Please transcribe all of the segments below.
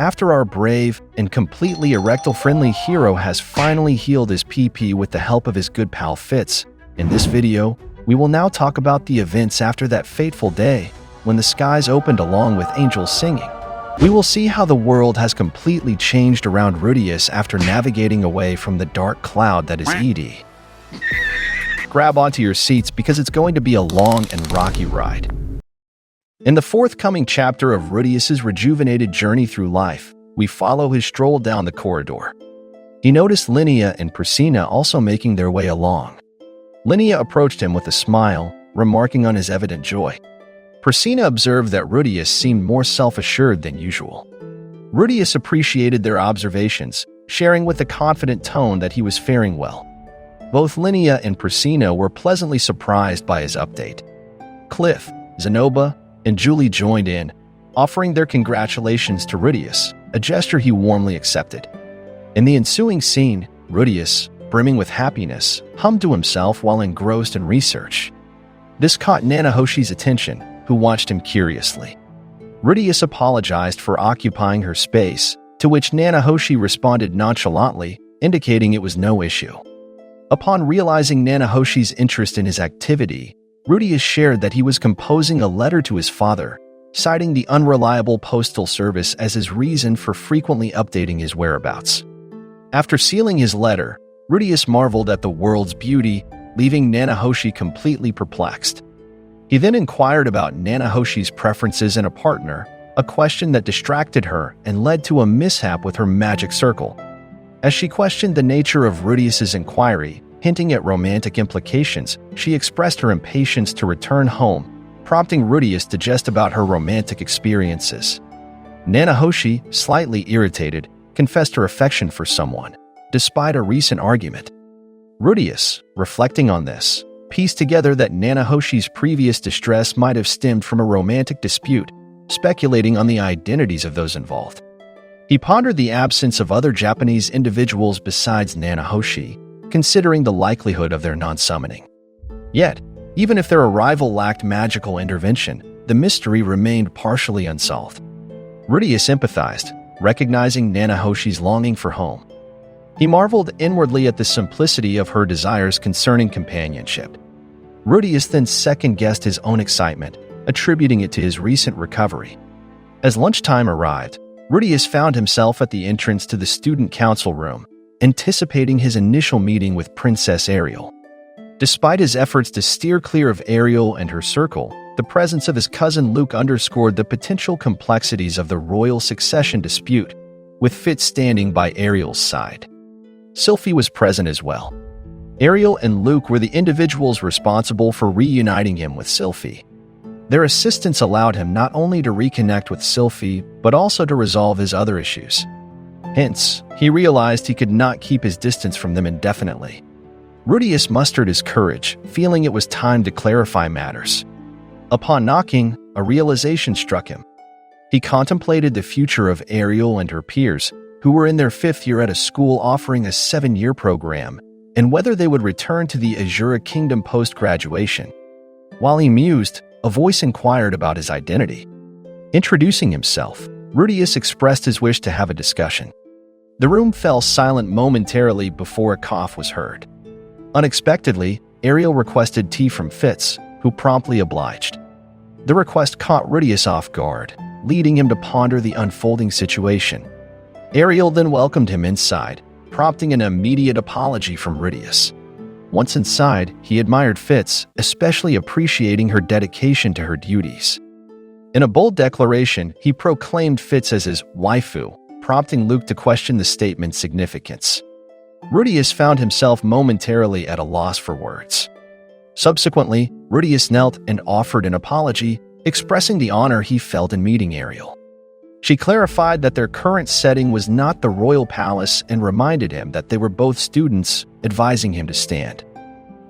After our brave and completely erectile-friendly hero has finally healed his PP with the help of his good pal Fitz, in this video, we will now talk about the events after that fateful day when the skies opened along with angels singing. We will see how the world has completely changed around Rudius after navigating away from the dark cloud that is Ed. Grab onto your seats because it's going to be a long and rocky ride. In the forthcoming chapter of Rudius's rejuvenated journey through life, we follow his stroll down the corridor. He noticed Linnea and Priscina also making their way along. Linnea approached him with a smile, remarking on his evident joy. Priscina observed that Rudius seemed more self-assured than usual. Rudius appreciated their observations, sharing with a confident tone that he was faring well. Both Linnea and Priscina were pleasantly surprised by his update. Cliff, Zenoba, and Julie joined in, offering their congratulations to Rudius, a gesture he warmly accepted. In the ensuing scene, Rudius, brimming with happiness, hummed to himself while engrossed in research. This caught Nanahoshi's attention, who watched him curiously. Rudius apologized for occupying her space, to which Nanahoshi responded nonchalantly, indicating it was no issue. Upon realizing Nanahoshi's interest in his activity, Rudius shared that he was composing a letter to his father, citing the unreliable postal service as his reason for frequently updating his whereabouts. After sealing his letter, Rudius marveled at the world's beauty, leaving Nanahoshi completely perplexed. He then inquired about Nanahoshi's preferences in a partner, a question that distracted her and led to a mishap with her magic circle. As she questioned the nature of Rudius's inquiry, hinting at romantic implications, she expressed her impatience to return home, prompting Rudius to jest about her romantic experiences. Nanahoshi, slightly irritated, confessed her affection for someone, despite a recent argument. Rudius, reflecting on this, pieced together that Nanahoshi's previous distress might have stemmed from a romantic dispute, speculating on the identities of those involved. He pondered the absence of other Japanese individuals besides Nanahoshi, considering the likelihood of their non-summoning. Yet, even if their arrival lacked magical intervention, the mystery remained partially unsolved. Rudius empathized, recognizing Nanahoshi's longing for home. He marveled inwardly at the simplicity of her desires concerning companionship. Rudius then second-guessed his own excitement, attributing it to his recent recovery. As lunchtime arrived, Rudius found himself at the entrance to the student council room, anticipating his initial meeting with Princess Ariel. Despite his efforts to steer clear of Ariel and her circle, the presence of his cousin Luke underscored the potential complexities of the royal succession dispute, with Fitz standing by Ariel's side. Sylphie was present as well. Ariel and Luke were the individuals responsible for reuniting him with Sylphie. Their assistance allowed him not only to reconnect with Sylphie, but also to resolve his other issues. Hence, he realized he could not keep his distance from them indefinitely. Rudius mustered his courage, feeling it was time to clarify matters. Upon knocking, a realization struck him. He contemplated the future of Ariel and her peers, who were in their 5th year at a school offering a 7-year program, and whether they would return to the Azura Kingdom post-graduation. While he mused, a voice inquired about his identity. Introducing himself, Rudius expressed his wish to have a discussion. The room fell silent momentarily before a cough was heard. Unexpectedly, Ariel requested tea from Fitz, who promptly obliged. The request caught Rudius off guard, leading him to ponder the unfolding situation. Ariel then welcomed him inside, prompting an immediate apology from Rudius. Once inside, he admired Fitz, especially appreciating her dedication to her duties. In a bold declaration, he proclaimed Fitz as his waifu, prompting Luke to question the statement's significance. Rudius found himself momentarily at a loss for words. Subsequently, Rudius knelt and offered an apology, expressing the honor he felt in meeting Ariel. She clarified that their current setting was not the royal palace and reminded him that they were both students, advising him to stand.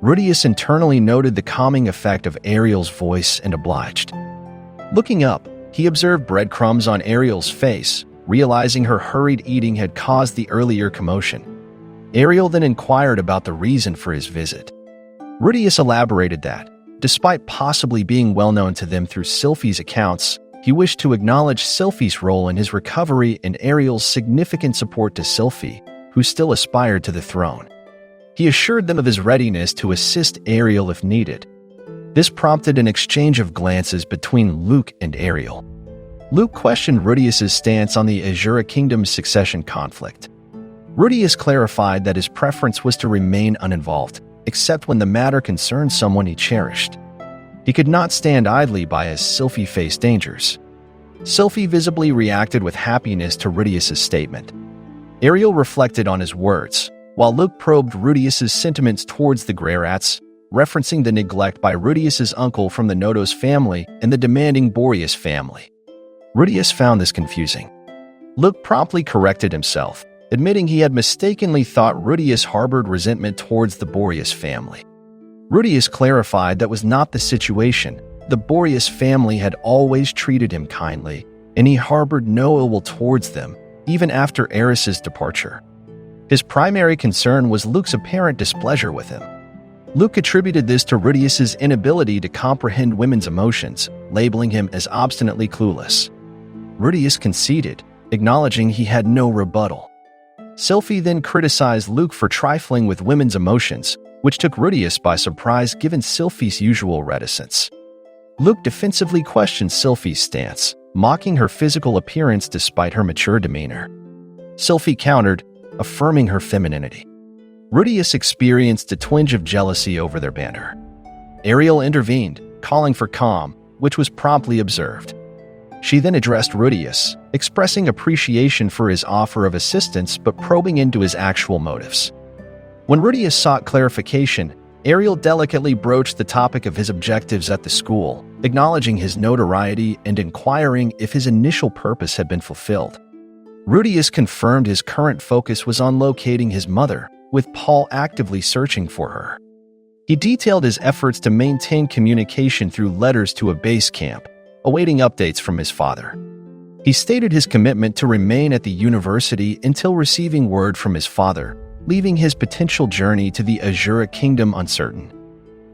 Rudius internally noted the calming effect of Ariel's voice and obliged. Looking up, he observed breadcrumbs on Ariel's face, realizing her hurried eating had caused the earlier commotion. Ariel then inquired about the reason for his visit. Rudius elaborated that, despite possibly being well known to them through Sylphie's accounts, He wished to acknowledge Sylphie's role in his recovery and Ariel's significant support to Sylphie, who still aspired to the throne. He assured them of his readiness to assist Ariel if needed. This prompted an exchange of glances between Luke and Ariel. Luke questioned Rudius's stance on the Azura Kingdom's succession conflict. Rudius clarified that his preference was to remain uninvolved, except when the matter concerned someone he cherished. He could not stand idly by as Sylphie faced dangers. Sylphie visibly reacted with happiness to Rudius's statement. Ariel reflected on his words, while Luke probed Rudius's sentiments towards the Greyrats, referencing the neglect by Rudius's uncle from the Nodos family and the demanding Boreas family. Rudius found this confusing. Luke promptly corrected himself, admitting he had mistakenly thought Rudius harbored resentment towards the Boreas family. Rudius clarified that was not the situation. The Boreas family had always treated him kindly, and he harbored no ill will towards them, even after Eris's departure. His primary concern was Luke's apparent displeasure with him. Luke attributed this to Rudius's inability to comprehend women's emotions, labeling him as obstinately clueless. Rudius conceded, acknowledging he had no rebuttal. Sylphie then criticized Luke for trifling with women's emotions, which took Rudius by surprise given Sylphie's usual reticence. Luke defensively questioned Sylphie's stance, mocking her physical appearance despite her mature demeanor. Sylphie countered, affirming her femininity. Rudius experienced a twinge of jealousy over their banter. Ariel intervened, calling for calm, which was promptly observed. She then addressed Rudius, expressing appreciation for his offer of assistance but probing into his actual motives. When Rudius sought clarification, Ariel delicately broached the topic of his objectives at the school, acknowledging his notoriety and inquiring if his initial purpose had been fulfilled. Rudius confirmed his current focus was on locating his mother, with Paul actively searching for her. He detailed his efforts to maintain communication through letters to a base camp, awaiting updates from his father. He stated his commitment to remain at the university until receiving word from his father, leaving his potential journey to the Azura Kingdom uncertain.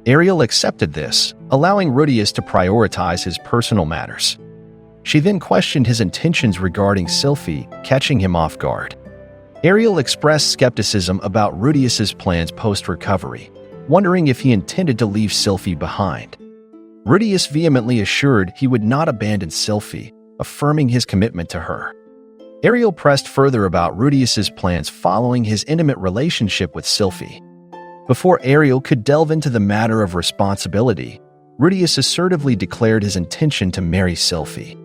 Ariel accepted this, allowing Rudius to prioritize his personal matters. She then questioned his intentions regarding Sylphie, catching him off guard. Ariel expressed skepticism about Rudius's plans post-recovery, wondering if he intended to leave Sylphie behind. Rudius vehemently assured he would not abandon Sylphie, affirming his commitment to her. Ariel pressed further about Rudius's plans following his intimate relationship with Sylphie. Before Ariel could delve into the matter of responsibility, Rudius assertively declared his intention to marry Sylphie.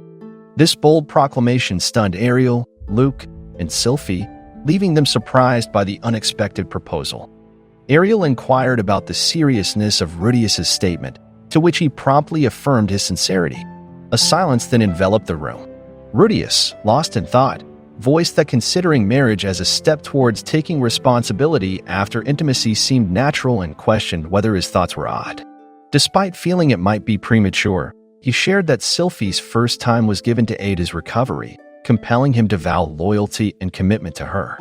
This bold proclamation stunned Ariel, Luke, and Sylphie, leaving them surprised by the unexpected proposal. Ariel inquired about the seriousness of Rudius's statement, to which he promptly affirmed his sincerity. A silence then enveloped the room. Rudius, lost in thought, voiced that considering marriage as a step towards taking responsibility after intimacy seemed natural and questioned whether his thoughts were odd. Despite feeling it might be premature, he shared that Sylphie's first time was given to aid his recovery, compelling him to vow loyalty and commitment to her.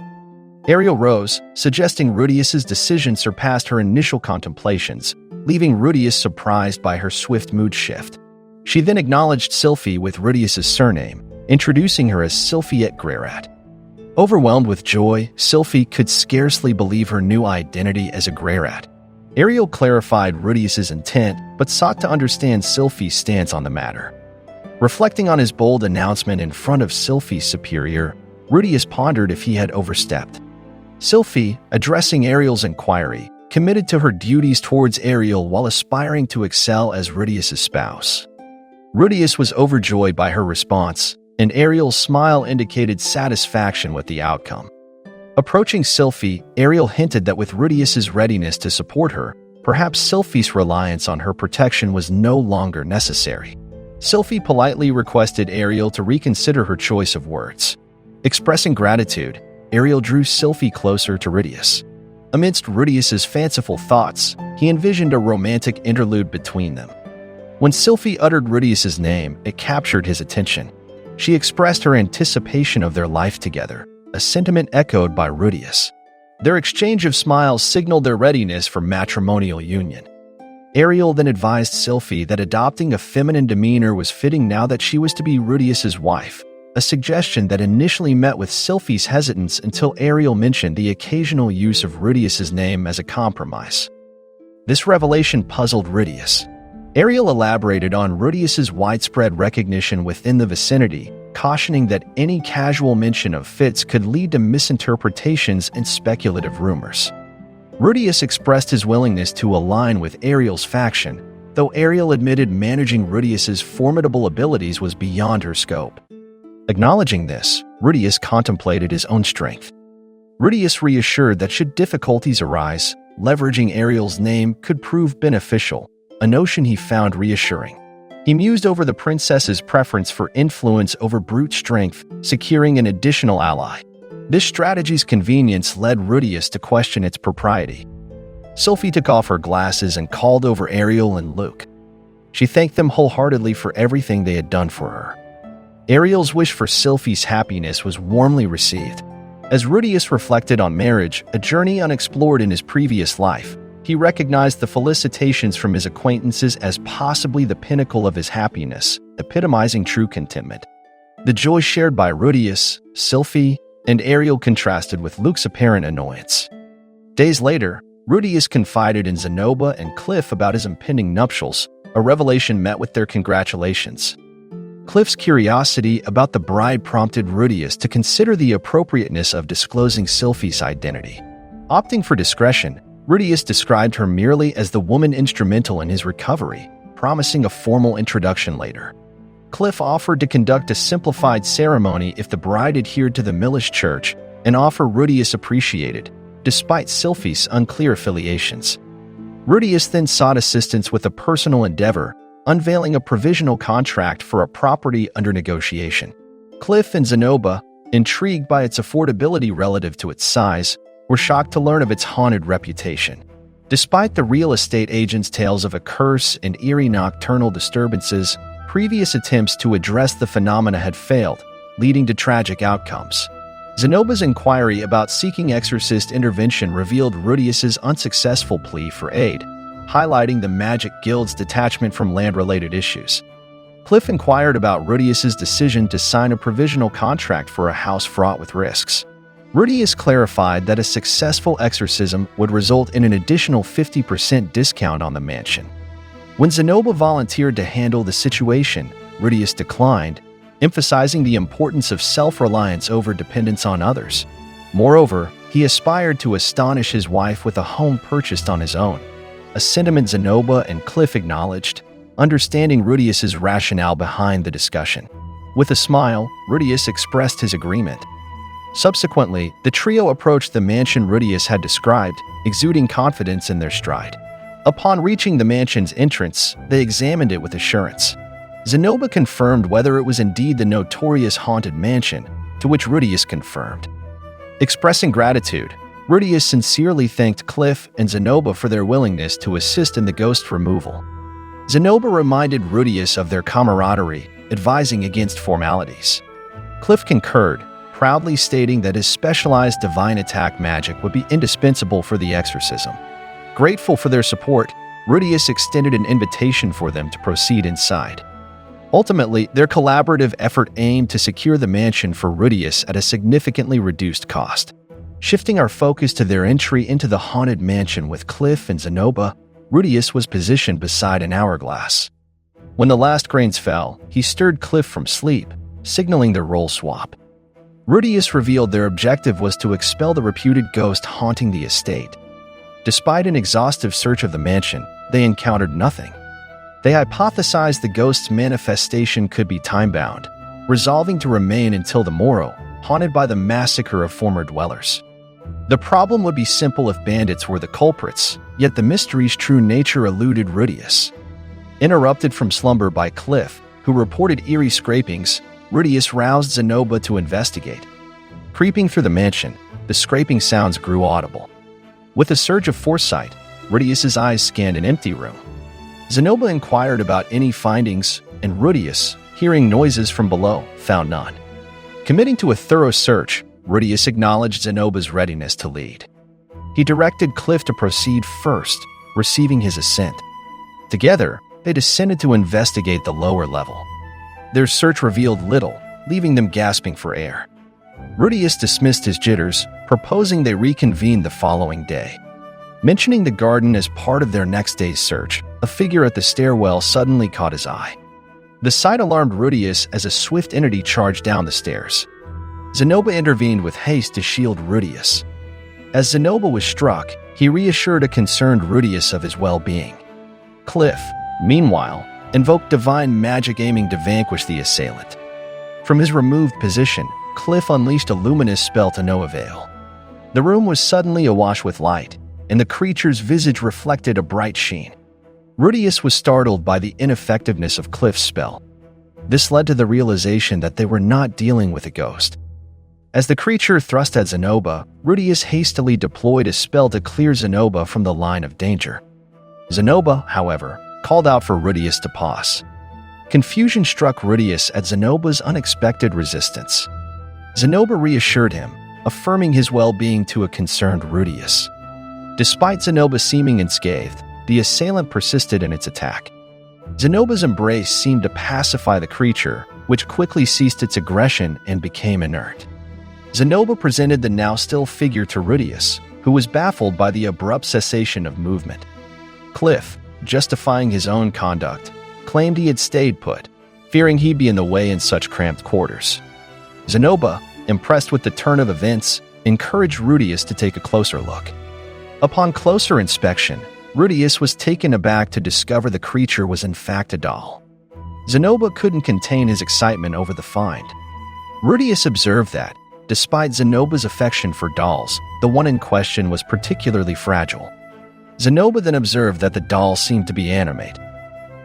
Ariel rose, suggesting Rudius's decision surpassed her initial contemplations, leaving Rudius surprised by her swift mood shift. She then acknowledged Sylphie with Rudius's surname, introducing her as Sylphiette Greyrat. Overwhelmed with joy, Sylphie could scarcely believe her new identity as a Greyrat. Ariel clarified Rudius's intent, but sought to understand Sylphie's stance on the matter. Reflecting on his bold announcement in front of Sylphie's superior, Rudius pondered if he had overstepped. Sylphie, addressing Ariel's inquiry, committed to her duties towards Ariel while aspiring to excel as Rudius's spouse. Rudius was overjoyed by her response, and Ariel's smile indicated satisfaction with the outcome. Approaching Sylphie, Ariel hinted that with Rudius's readiness to support her, perhaps Sylphie's reliance on her protection was no longer necessary. Sylphie politely requested Ariel to reconsider her choice of words. Expressing gratitude, Ariel drew Sylphie closer to Rudius. Amidst Rudius's fanciful thoughts, he envisioned a romantic interlude between them. When Sylphie uttered Rudius's name, it captured his attention. She expressed her anticipation of their life together, a sentiment echoed by Rudius. Their exchange of smiles signaled their readiness for matrimonial union. Ariel then advised Sylphie that adopting a feminine demeanor was fitting now that she was to be Rudius's wife, a suggestion that initially met with Sylphie's hesitance until Ariel mentioned the occasional use of Rudius's name as a compromise. This revelation puzzled Rudius. Ariel elaborated on Rudius's widespread recognition within the vicinity, cautioning that any casual mention of Fitz could lead to misinterpretations and speculative rumors. Rudius expressed his willingness to align with Ariel's faction, though Ariel admitted managing Rudius's formidable abilities was beyond her scope. Acknowledging this, Rudius contemplated his own strength. Rudius reassured that should difficulties arise, leveraging Ariel's name could prove beneficial, a notion he found reassuring. He mused over the princess's preference for influence over brute strength, securing an additional ally. This strategy's convenience led Rudius to question its propriety. Sylphie took off her glasses and called over Ariel and Luke. She thanked them wholeheartedly for everything they had done for her. Ariel's wish for Sylphie's happiness was warmly received. As Rudius reflected on marriage, a journey unexplored in his previous life, he recognized the felicitations from his acquaintances as possibly the pinnacle of his happiness, epitomizing true contentment. The joy shared by Rudius, Sylphie, and Ariel contrasted with Luke's apparent annoyance. Days later, Rudius confided in Zenoba and Cliff about his impending nuptials, a revelation met with their congratulations. Cliff's curiosity about the bride prompted Rudius to consider the appropriateness of disclosing Sylphie's identity. Opting for discretion, Rudius described her merely as the woman instrumental in his recovery, promising a formal introduction later. Cliff offered to conduct a simplified ceremony if the bride adhered to the Millish Church, an offer Rudius appreciated, despite Sylphie's unclear affiliations. Rudius then sought assistance with a personal endeavor, unveiling a provisional contract for a property under negotiation. Cliff and Zenoba, intrigued by its affordability relative to its size, were shocked to learn of its haunted reputation. Despite the real estate agent's tales of a curse and eerie nocturnal disturbances, previous attempts to address the phenomena had failed, leading to tragic outcomes. Zenoba's inquiry about seeking exorcist intervention revealed Rudius's unsuccessful plea for aid, highlighting the Magic Guild's detachment from land-related issues. Cliff inquired about Rudius's decision to sign a provisional contract for a house fraught with risks. Rudius clarified that a successful exorcism would result in an additional 50% discount on the mansion. When Zenoba volunteered to handle the situation, Rudius declined, emphasizing the importance of self-reliance over dependence on others. Moreover, he aspired to astonish his wife with a home purchased on his own, a sentiment Zenoba and Cliff acknowledged, understanding Rudius's rationale behind the discussion. With a smile, Rudius expressed his agreement. Subsequently, the trio approached the mansion Rudius had described, exuding confidence in their stride. Upon reaching the mansion's entrance, they examined it with assurance. Zenoba confirmed whether it was indeed the notorious haunted mansion, to which Rudius confirmed. Expressing gratitude, Rudius sincerely thanked Cliff and Zenoba for their willingness to assist in the ghost removal. Zenoba reminded Rudius of their camaraderie, advising against formalities. Cliff concurred, proudly stating that his specialized divine attack magic would be indispensable for the exorcism. Grateful for their support, Rudius extended an invitation for them to proceed inside. Ultimately, their collaborative effort aimed to secure the mansion for Rudius at a significantly reduced cost. Shifting our focus to their entry into the haunted mansion with Cliff and Zenoba, Rudius was positioned beside an hourglass. When the last grains fell, he stirred Cliff from sleep, signaling their role swap. Rudius revealed their objective was to expel the reputed ghost haunting the estate. Despite an exhaustive search of the mansion, they encountered nothing. They hypothesized the ghost's manifestation could be time-bound, resolving to remain until the morrow, haunted by the massacre of former dwellers. The problem would be simple if bandits were the culprits, yet the mystery's true nature eluded Rudius. Interrupted from slumber by Cliff, who reported eerie scrapings, Rudius roused Zenoba to investigate. Creeping through the mansion, the scraping sounds grew audible. With a surge of foresight, Rudius's eyes scanned an empty room. Zenoba inquired about any findings, and Rudius, hearing noises from below, found none. Committing to a thorough search, Rudius acknowledged Zenoba's readiness to lead. He directed Cliff to proceed first, receiving his assent. Together, they descended to investigate the lower level. Their search revealed little, leaving them gasping for air. Rudius dismissed his jitters, proposing they reconvene the following day. Mentioning the garden as part of their next day's search, a figure at the stairwell suddenly caught his eye. The sight alarmed Rudius as a swift entity charged down the stairs. Zenoba intervened with haste to shield Rudius. As Zenoba was struck, he reassured a concerned Rudius of his well-being. Cliff, meanwhile, invoked divine magic aiming to vanquish the assailant. From his removed position, Cliff unleashed a luminous spell to no avail. The room was suddenly awash with light, and the creature's visage reflected a bright sheen. Rudius was startled by the ineffectiveness of Cliff's spell. This led to the realization that they were not dealing with a ghost. As the creature thrust at Zenoba, Rudius hastily deployed a spell to clear Zenoba from the line of danger. Zenoba, however, called out for Rudius to pause. Confusion struck Rudius at Zenoba's unexpected resistance. Zenoba reassured him, affirming his well-being to a concerned Rudius. Despite Zenoba seeming unscathed, the assailant persisted in its attack. Zenoba's embrace seemed to pacify the creature, which quickly ceased its aggression and became inert. Zenoba presented the now-still figure to Rudius, who was baffled by the abrupt cessation of movement. Cliff, justifying his own conduct, claimed he had stayed put, fearing he'd be in the way in such cramped quarters. Zenoba, impressed with the turn of events, encouraged Rudius to take a closer look. Upon closer inspection, Rudius was taken aback to discover the creature was in fact a doll. Zenoba couldn't contain his excitement over the find. Rudius observed that, despite Zenoba's affection for dolls, the one in question was particularly fragile. Zenoba then observed that the doll seemed to be animate.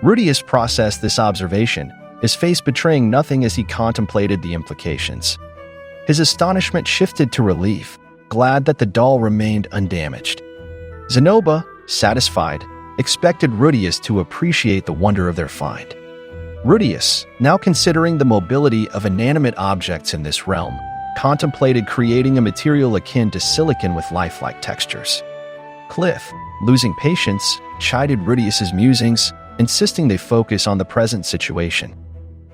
Rudius processed this observation, his face betraying nothing as he contemplated the implications. His astonishment shifted to relief, glad that the doll remained undamaged. Zenoba, satisfied, expected Rudius to appreciate the wonder of their find. Rudius, now considering the mobility of inanimate objects in this realm, contemplated creating a material akin to silicon with lifelike textures. Cliff, losing patience, chided Rudius's musings, insisting they focus on the present situation.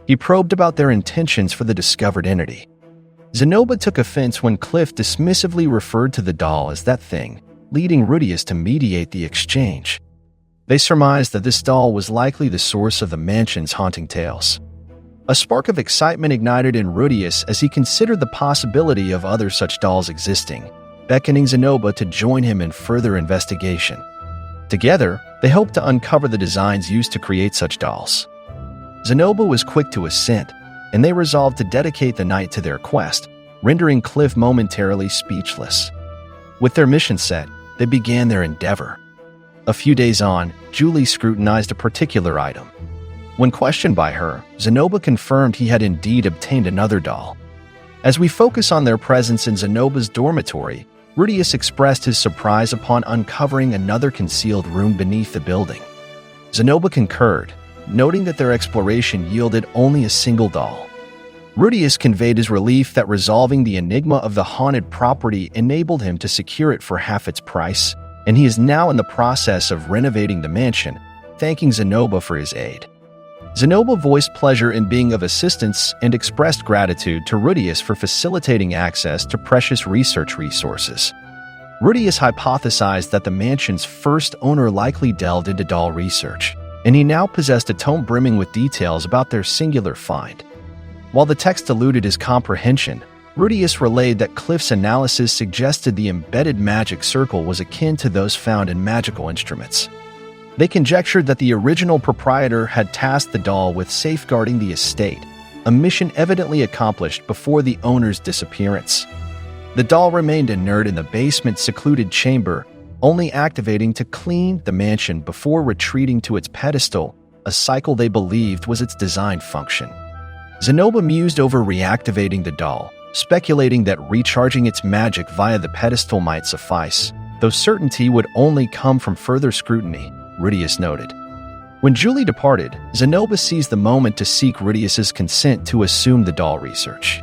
He probed about their intentions for the discovered entity. Zenoba took offense when Cliff dismissively referred to the doll as that thing, leading Rudius to mediate the exchange. They surmised that this doll was likely the source of the mansion's haunting tales. A spark of excitement ignited in Rudius as he considered the possibility of other such dolls existing, beckoning Zenoba to join him in further investigation. Together, they hoped to uncover the designs used to create such dolls. Zenoba was quick to assent, and they resolved to dedicate the night to their quest, rendering Cliff momentarily speechless. With their mission set, they began their endeavor. A few days on, Julie scrutinized a particular item. When questioned by her, Zenoba confirmed he had indeed obtained another doll. As we focus on their presence in Zenoba's dormitory, Rudius expressed his surprise upon uncovering another concealed room beneath the building. Zenoba concurred, noting that their exploration yielded only a single doll. Rudius conveyed his relief that resolving the enigma of the haunted property enabled him to secure it for half its price, and he is now in the process of renovating the mansion, thanking Zenoba for his aid. Zenoba voiced pleasure in being of assistance and expressed gratitude to Rudius for facilitating access to precious research resources. Rudius hypothesized that the mansion's first owner likely delved into doll research, and he now possessed a tome brimming with details about their singular find. While the text eluded his comprehension, Rudius relayed that Cliff's analysis suggested the embedded magic circle was akin to those found in magical instruments. They conjectured that the original proprietor had tasked the doll with safeguarding the estate, a mission evidently accomplished before the owner's disappearance. The doll remained inert in the basement's secluded chamber, only activating to clean the mansion before retreating to its pedestal, a cycle they believed was its design function. Zenoba mused over reactivating the doll, speculating that recharging its magic via the pedestal might suffice, though certainty would only come from further scrutiny, Rudius noted. When Julie departed, Zenoba seized the moment to seek Rudius's consent to assume the doll research.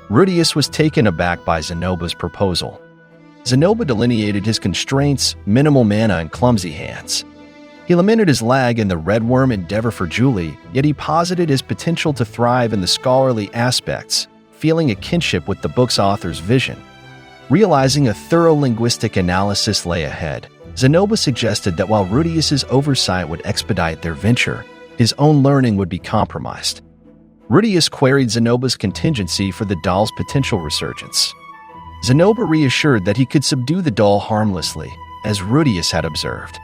Rudius was taken aback by Zenoba's proposal. Zenoba delineated his constraints, minimal mana, and clumsy hands. He lamented his lag in the redworm endeavor for Julie, yet he posited his potential to thrive in the scholarly aspects, feeling a kinship with the book's author's vision. Realizing a thorough linguistic analysis lay ahead, Zenoba suggested that while Rudius's oversight would expedite their venture, his own learning would be compromised. Rudius queried Zenoba's contingency for the doll's potential resurgence. Zenoba reassured that he could subdue the doll harmlessly, as Rudius had observed.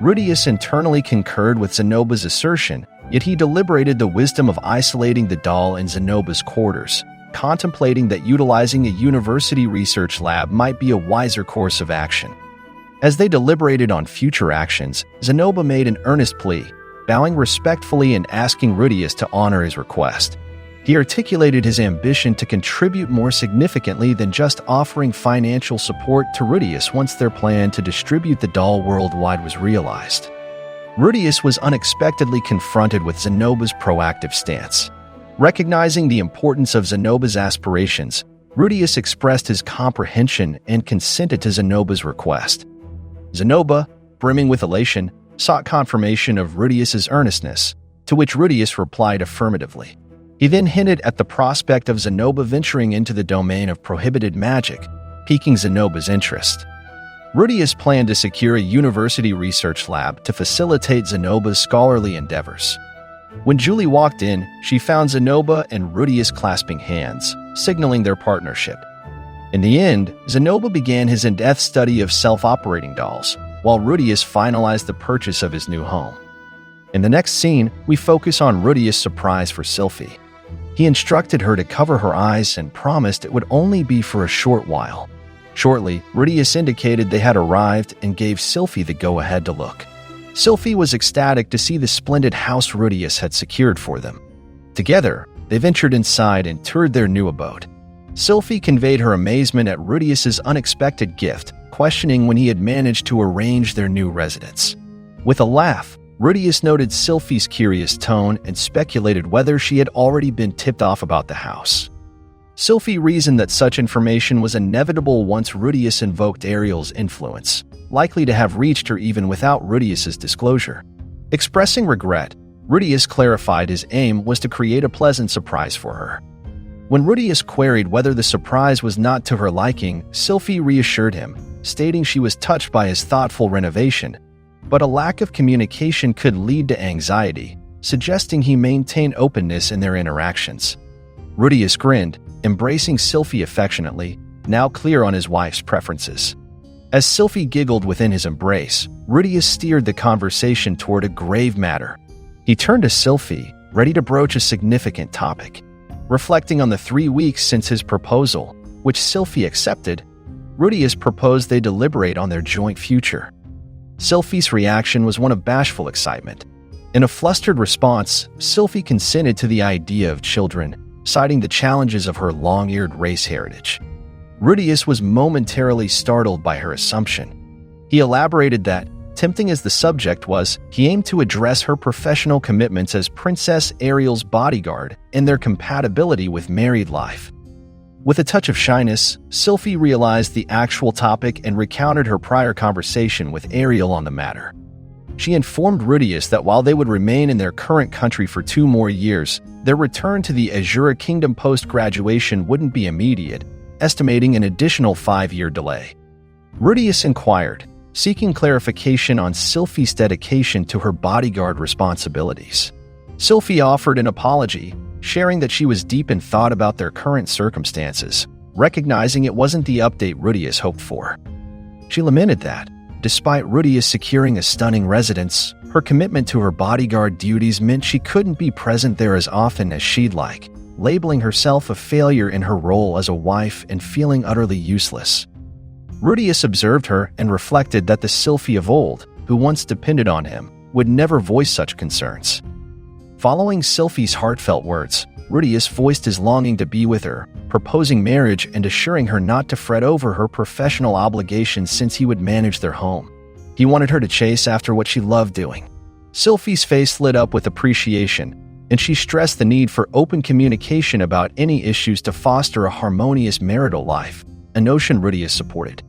Rudius internally concurred with Zenoba's assertion, yet he deliberated the wisdom of isolating the doll in Zenoba's quarters, contemplating that utilizing a university research lab might be a wiser course of action. As they deliberated on future actions, Zenoba made an earnest plea, bowing respectfully and asking Rudius to honor his request. He articulated his ambition to contribute more significantly than just offering financial support to Rudius once their plan to distribute the doll worldwide was realized. Rudius was unexpectedly confronted with Zenoba's proactive stance. Recognizing the importance of Zenoba's aspirations, Rudius expressed his comprehension and consented to Zenoba's request. Zenoba, brimming with elation, sought confirmation of Rudius's earnestness, to which Rudius replied affirmatively. He then hinted at the prospect of Zenoba venturing into the domain of prohibited magic, piquing Zenoba's interest. Rudius planned to secure a university research lab to facilitate Zenoba's scholarly endeavors. When Julie walked in, she found Zenoba and Rudius clasping hands, signaling their partnership. In the end, Zenoba began his in-depth study of self-operating dolls, while Rudius finalized the purchase of his new home. In the next scene, we focus on Rudius' surprise for Sylphie. He instructed her to cover her eyes and promised it would only be for a short while. Shortly, Rudius indicated they had arrived and gave Sylphie the go-ahead to look. Sylphie was ecstatic to see the splendid house Rudius had secured for them. Together, they ventured inside and toured their new abode. Sylphie conveyed her amazement at Rudius's unexpected gift, questioning when he had managed to arrange their new residence. With a laugh, Rudius noted Sylphie's curious tone and speculated whether she had already been tipped off about the house. Sylphie reasoned that such information was inevitable once Rudius invoked Ariel's influence, likely to have reached her even without Rudius's disclosure. Expressing regret, Rudius clarified his aim was to create a pleasant surprise for her. When Rudius queried whether the surprise was not to her liking, Sylphie reassured him, stating she was touched by his thoughtful renovation, but a lack of communication could lead to anxiety, suggesting he maintain openness in their interactions. Rudius grinned, embracing Sylphie affectionately, now clear on his wife's preferences. As Sylphie giggled within his embrace, Rudius steered the conversation toward a grave matter. He turned to Sylphie, ready to broach a significant topic. Reflecting on the 3 weeks since his proposal, which Sylphie accepted, Rudius proposed they deliberate on their joint future. Sylphie's reaction was one of bashful excitement. In a flustered response, Sylphie consented to the idea of children, citing the challenges of her long-eared race heritage. Rudius was momentarily startled by her assumption. He elaborated that, tempting as the subject was, he aimed to address her professional commitments as Princess Ariel's bodyguard and their compatibility with married life. With a touch of shyness, Sylphie realized the actual topic and recounted her prior conversation with Ariel on the matter. She informed Rudius that while they would remain in their current country for 2 more years, their return to the Azura Kingdom post-graduation wouldn't be immediate, estimating an additional 5-year delay. Rudius inquired, seeking clarification on Sylphie's dedication to her bodyguard responsibilities. Sylphie offered an apology, sharing that she was deep in thought about their current circumstances, recognizing it wasn't the update Rudius hoped for. She lamented that, despite Rudius securing a stunning residence, her commitment to her bodyguard duties meant she couldn't be present there as often as she'd like, labeling herself a failure in her role as a wife and feeling utterly useless. Rudius observed her and reflected that the Sylphie of old, who once depended on him, would never voice such concerns. Following Sylphie's heartfelt words, Rudius voiced his longing to be with her, proposing marriage and assuring her not to fret over her professional obligations since he would manage their home. He wanted her to chase after what she loved doing. Sylphie's face lit up with appreciation, and she stressed the need for open communication about any issues to foster a harmonious marital life, a notion Rudius supported.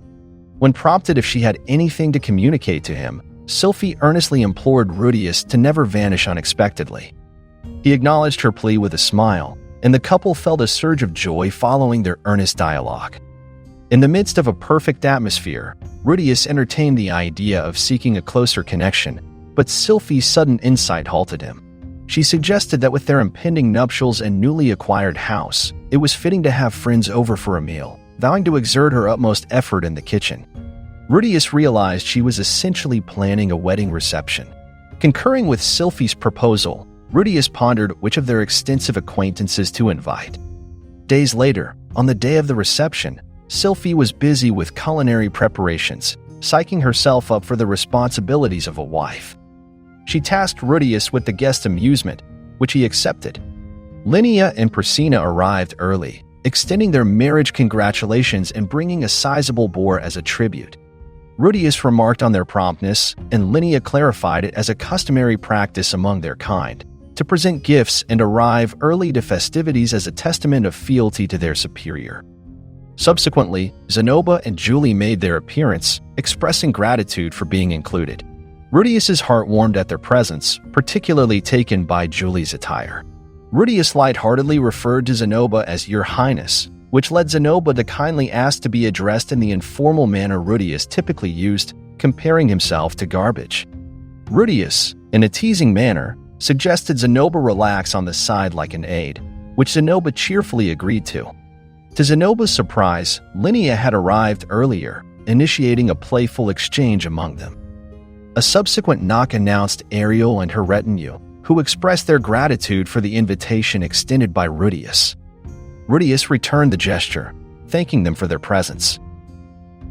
When prompted if she had anything to communicate to him, Sylphie earnestly implored Rudius to never vanish unexpectedly. He acknowledged her plea with a smile, and the couple felt a surge of joy following their earnest dialogue. In the midst of a perfect atmosphere, Rudius entertained the idea of seeking a closer connection, but Sylphie's sudden insight halted him. She suggested that with their impending nuptials and newly acquired house, it was fitting to have friends over for a meal, vowing to exert her utmost effort in the kitchen. Rudius realized she was essentially planning a wedding reception. Concurring with Sylphie's proposal, Rudius pondered which of their extensive acquaintances to invite. Days later, on the day of the reception, Sylphie was busy with culinary preparations, psyching herself up for the responsibilities of a wife. She tasked Rudius with the guest amusement, which he accepted. Linnea and Priscina arrived early, extending their marriage congratulations and bringing a sizable boar as a tribute. Rudius remarked on their promptness, and Linnea clarified it as a customary practice among their kind, to present gifts and arrive early to festivities as a testament of fealty to their superior. Subsequently, Zenoba and Julie made their appearance, expressing gratitude for being included. Rudius's heart warmed at their presence, particularly taken by Julie's attire. Rudius lightheartedly referred to Zenoba as Your Highness, which led Zenoba to kindly ask to be addressed in the informal manner Rudius typically used, comparing himself to garbage. Rudius, in a teasing manner, suggested Zenoba relax on the side like an aide, which Zenoba cheerfully agreed to. To Zenoba's surprise, Linnea had arrived earlier, initiating a playful exchange among them. A subsequent knock announced Ariel and her retinue, who expressed their gratitude for the invitation extended by Rudius. Rudius returned the gesture, thanking them for their presence.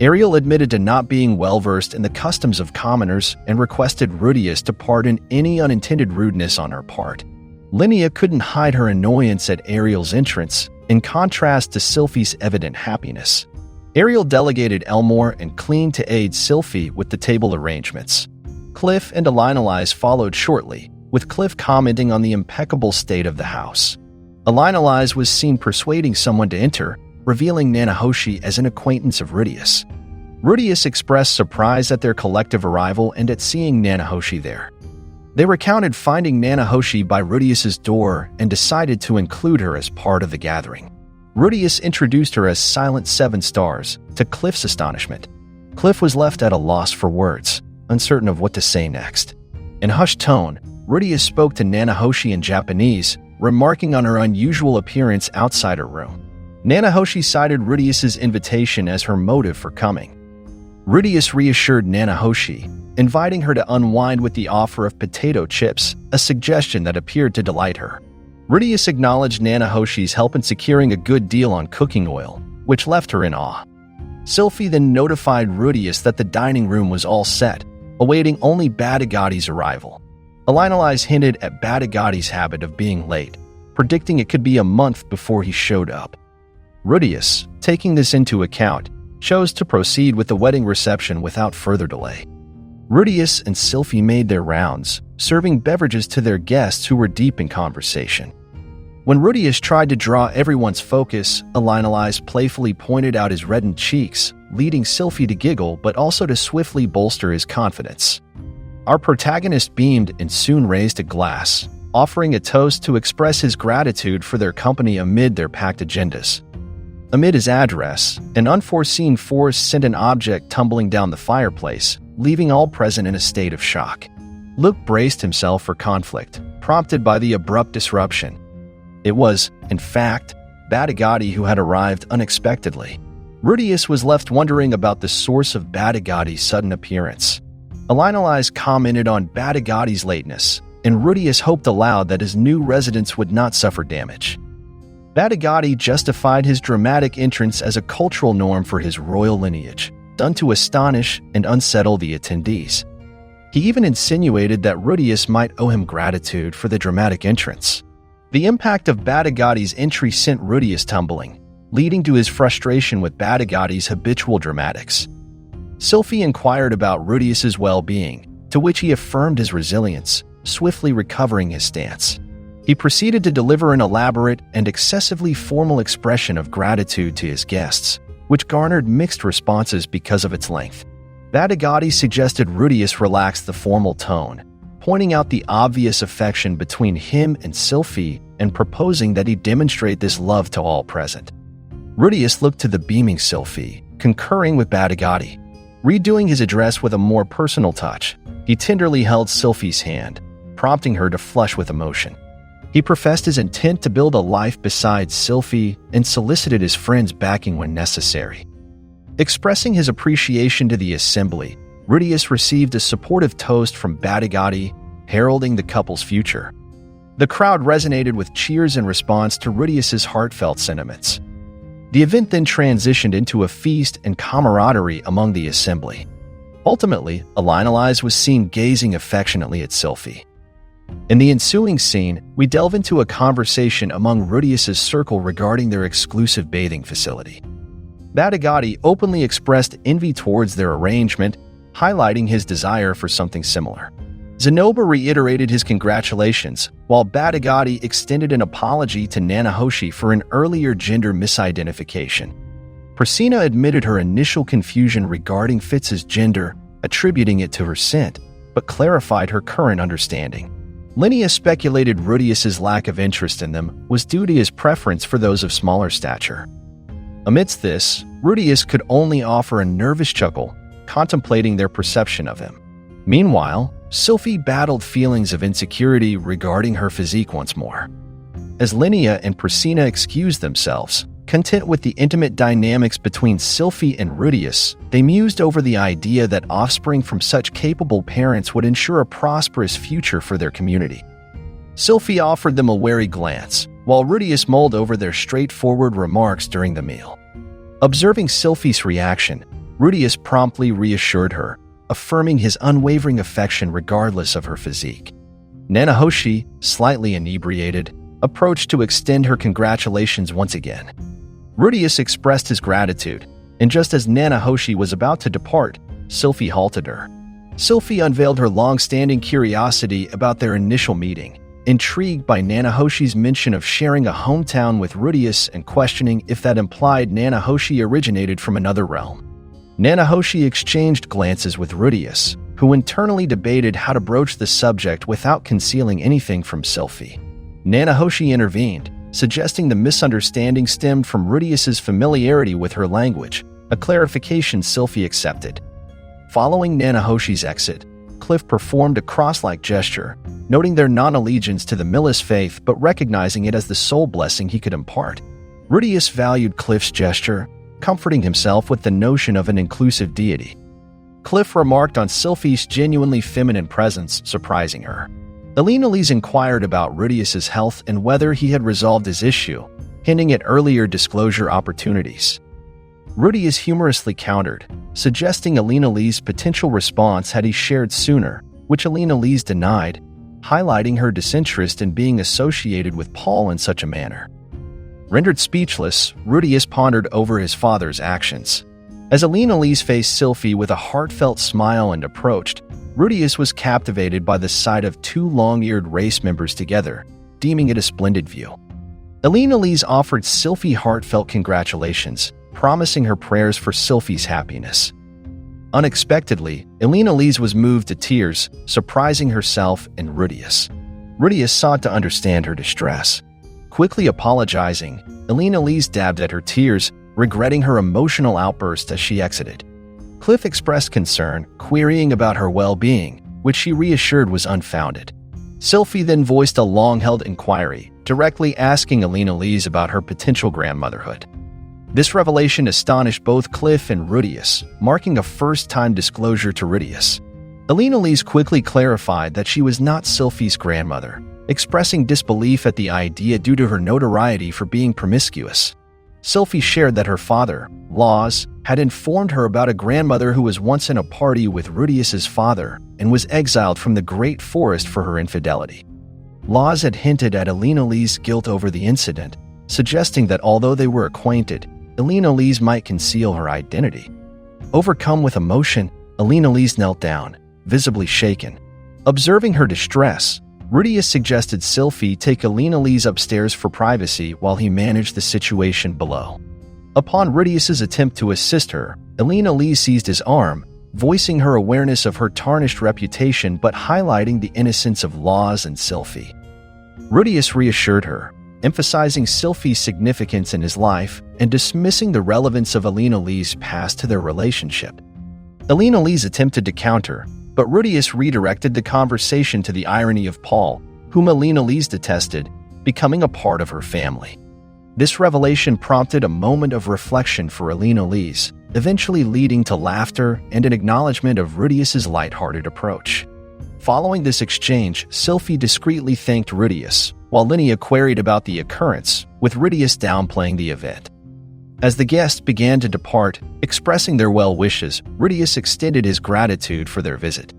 Ariel admitted to not being well-versed in the customs of commoners and requested Rudius to pardon any unintended rudeness on her part. Linnea couldn't hide her annoyance at Ariel's entrance, in contrast to Sylphie's evident happiness. Ariel delegated Elmore and Clean to aid Sylphie with the table arrangements. Cliff and Elinalise followed shortly, with Cliff commenting on the impeccable state of the house. Elinalise was seen persuading someone to enter, revealing Nanahoshi as an acquaintance of Rudius. Rudius expressed surprise at their collective arrival and at seeing Nanahoshi there. They recounted finding Nanahoshi by Rudius's door and decided to include her as part of the gathering. Rudius introduced her as Silent Seven Stars, to Cliff's astonishment. Cliff was left at a loss for words, uncertain of what to say next. In hushed tone, Rudius spoke to Nanahoshi in Japanese, remarking on her unusual appearance outside her room. Nanahoshi cited Rudius's invitation as her motive for coming. Rudius reassured Nanahoshi, inviting her to unwind with the offer of potato chips, a suggestion that appeared to delight her. Rudius acknowledged Nanahoshi's help in securing a good deal on cooking oil, which left her in awe. Sylphie then notified Rudius that the dining room was all set, awaiting only Badagatti's arrival. Elinalise hinted at Badagatti's habit of being late, predicting it could be a month before he showed up. Rudius, taking this into account, chose to proceed with the wedding reception without further delay. Rudius and Sylphie made their rounds, serving beverages to their guests who were deep in conversation. When Rudius tried to draw everyone's focus, Elinalise playfully pointed out his reddened cheeks, leading Sylphie to giggle but also to swiftly bolster his confidence. Our protagonist beamed and soon raised a glass, offering a toast to express his gratitude for their company amid their packed agendas. Amid his address, an unforeseen force sent an object tumbling down the fireplace, leaving all present in a state of shock. Luke braced himself for conflict, prompted by the abrupt disruption. It was, in fact, Badagatti who had arrived unexpectedly. Rudius was left wondering about the source of Badagatti's sudden appearance. Elinalise commented on Badagatti's lateness, and Rudius hoped aloud that his new residence would not suffer damage. Badagatti justified his dramatic entrance as a cultural norm for his royal lineage, done to astonish and unsettle the attendees. He even insinuated that Rudius might owe him gratitude for the dramatic entrance. The impact of Badagatti's entry sent Rudius tumbling, leading to his frustration with Badagatti's habitual dramatics. Sylphie inquired about Rudius's well-being, to which he affirmed his resilience, swiftly recovering his stance. He proceeded to deliver an elaborate and excessively formal expression of gratitude to his guests, which garnered mixed responses because of its length. Badigati suggested Rudius relax the formal tone, pointing out the obvious affection between him and Sylphie and proposing that he demonstrate this love to all present. Rudius looked to the beaming Sylphie, concurring with Badigati. Redoing his address with a more personal touch, he tenderly held Sylphie's hand, prompting her to flush with emotion. He professed his intent to build a life besides Sylphie and solicited his friends' backing when necessary. Expressing his appreciation to the assembly, Rudius received a supportive toast from Badigati, heralding the couple's future. The crowd resonated with cheers in response to Rudius's heartfelt sentiments. The event then transitioned into a feast and camaraderie among the assembly. Ultimately, Onii-Chan was seen gazing affectionately at Sylphie. In the ensuing scene, we delve into a conversation among Rudius's circle regarding their exclusive bathing facility. Badigati openly expressed envy towards their arrangement, highlighting his desire for something similar. Zenoba reiterated his congratulations, while Badigati extended an apology to Nanahoshi for an earlier gender misidentification. Persina admitted her initial confusion regarding Fitz's gender, attributing it to her scent, but clarified her current understanding. Linnea speculated Rudius's lack of interest in them was due to his preference for those of smaller stature. Amidst this, Rudius could only offer a nervous chuckle, contemplating their perception of him. Meanwhile, Sylphie battled feelings of insecurity regarding her physique once more. As Linnea and Persina excused themselves, content with the intimate dynamics between Sylphie and Rudius, they mused over the idea that offspring from such capable parents would ensure a prosperous future for their community. Sylphie offered them a wary glance, while Rudius mulled over their straightforward remarks during the meal. Observing Sylphie's reaction, Rudius promptly reassured her, affirming his unwavering affection regardless of her physique. Nanahoshi, slightly inebriated, approached to extend her congratulations once again. Rudius expressed his gratitude, and just as Nanahoshi was about to depart, Sylphie halted her. Sylphie unveiled her long-standing curiosity about their initial meeting, intrigued by Nanahoshi's mention of sharing a hometown with Rudius and questioning if that implied Nanahoshi originated from another realm. Nanahoshi exchanged glances with Rudius, who internally debated how to broach the subject without concealing anything from Sylphie. Nanahoshi intervened, suggesting the misunderstanding stemmed from Rudius's familiarity with her language, a clarification Sylphie accepted. Following Nanahoshi's exit, Cliff performed a cross-like gesture, noting their non-allegiance to the Millis faith but recognizing it as the sole blessing he could impart. Rudius valued Cliff's gesture, comforting himself with the notion of an inclusive deity. Cliff remarked on Sylphie's genuinely feminine presence, surprising her. Onii-Chan inquired about Rudius's health and whether he had resolved his issue, hinting at earlier disclosure opportunities. Rudius humorously countered, suggesting Onii-Chan's potential response had he shared sooner, which Onii-Chan denied, highlighting her disinterest in being associated with Paul in such a manner. Rendered speechless, Rudius pondered over his father's actions. As Onii-Chan faced Sylphie with a heartfelt smile and approached, Rudius was captivated by the sight of two long-eared race members together, deeming it a splendid view. Onii-Chan offered Sylphie heartfelt congratulations, promising her prayers for Sylphie's happiness. Unexpectedly, Onii-Chan was moved to tears, surprising herself and Rudius. Rudius sought to understand her distress. Quickly apologizing, Onii-Chan dabbed at her tears, regretting her emotional outburst as she exited. Cliff expressed concern, querying about her well-being, which she reassured was unfounded. Sylphie then voiced a long-held inquiry, directly asking Onii-Chan about her potential grandmotherhood. This revelation astonished both Cliff and Rudius, marking a first-time disclosure to Rudius. Onii-Chan quickly clarified that she was not Sylphie's grandmother, expressing disbelief at the idea due to her notoriety for being promiscuous. Sylphie shared that her father, Laws, had informed her about a grandmother who was once in a party with Rudius's father and was exiled from the Great Forest for her infidelity. Laws had hinted at Onii-Chan's guilt over the incident, suggesting that although they were acquainted, Onii-Chan might conceal her identity. Overcome with emotion, Onii-Chan knelt down, visibly shaken. Observing her distress, Rudius suggested Sylphie take Onii-Chan upstairs for privacy while he managed the situation below. Upon Rudius's attempt to assist her, Onii-Chan seized his arm, voicing her awareness of her tarnished reputation but highlighting the innocence of Laz and Sylphie. Rudius reassured her, emphasizing Sylphie's significance in his life and dismissing the relevance of Onii-Chan's past to their relationship. Onii-Chan attempted to counter, but Rudius redirected the conversation to the irony of Paul, whom Onii-Chan detested, becoming a part of her family. This revelation prompted a moment of reflection for Onii-Chan, eventually leading to laughter and an acknowledgement of Rudius's lighthearted approach. Following this exchange, Sylphie discreetly thanked Rudius, while Linnea queried about the occurrence, with Rudius downplaying the event. As the guests began to depart, expressing their well wishes, Rudius extended his gratitude for their visit.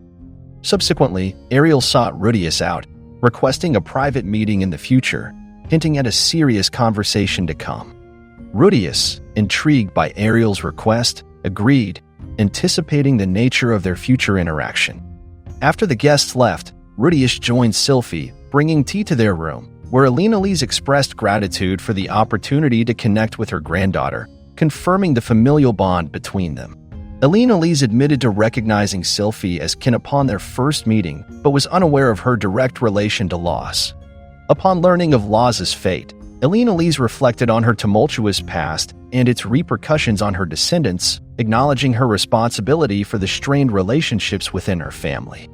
Subsequently, Ariel sought Rudius out, requesting a private meeting in the future, hinting at a serious conversation to come. Rudius, intrigued by Ariel's request, agreed, anticipating the nature of their future interaction. After the guests left, Rudius joined Sylphie, bringing tea to their room, where Onii-Chan expressed gratitude for the opportunity to connect with her granddaughter, confirming the familial bond between them. Onii-Chan admitted to recognizing Sylphie as kin upon their first meeting, but was unaware of her direct relation to Laz. Upon learning of Laz's fate, Onii-Chan reflected on her tumultuous past and its repercussions on her descendants, acknowledging her responsibility for the strained relationships within her family.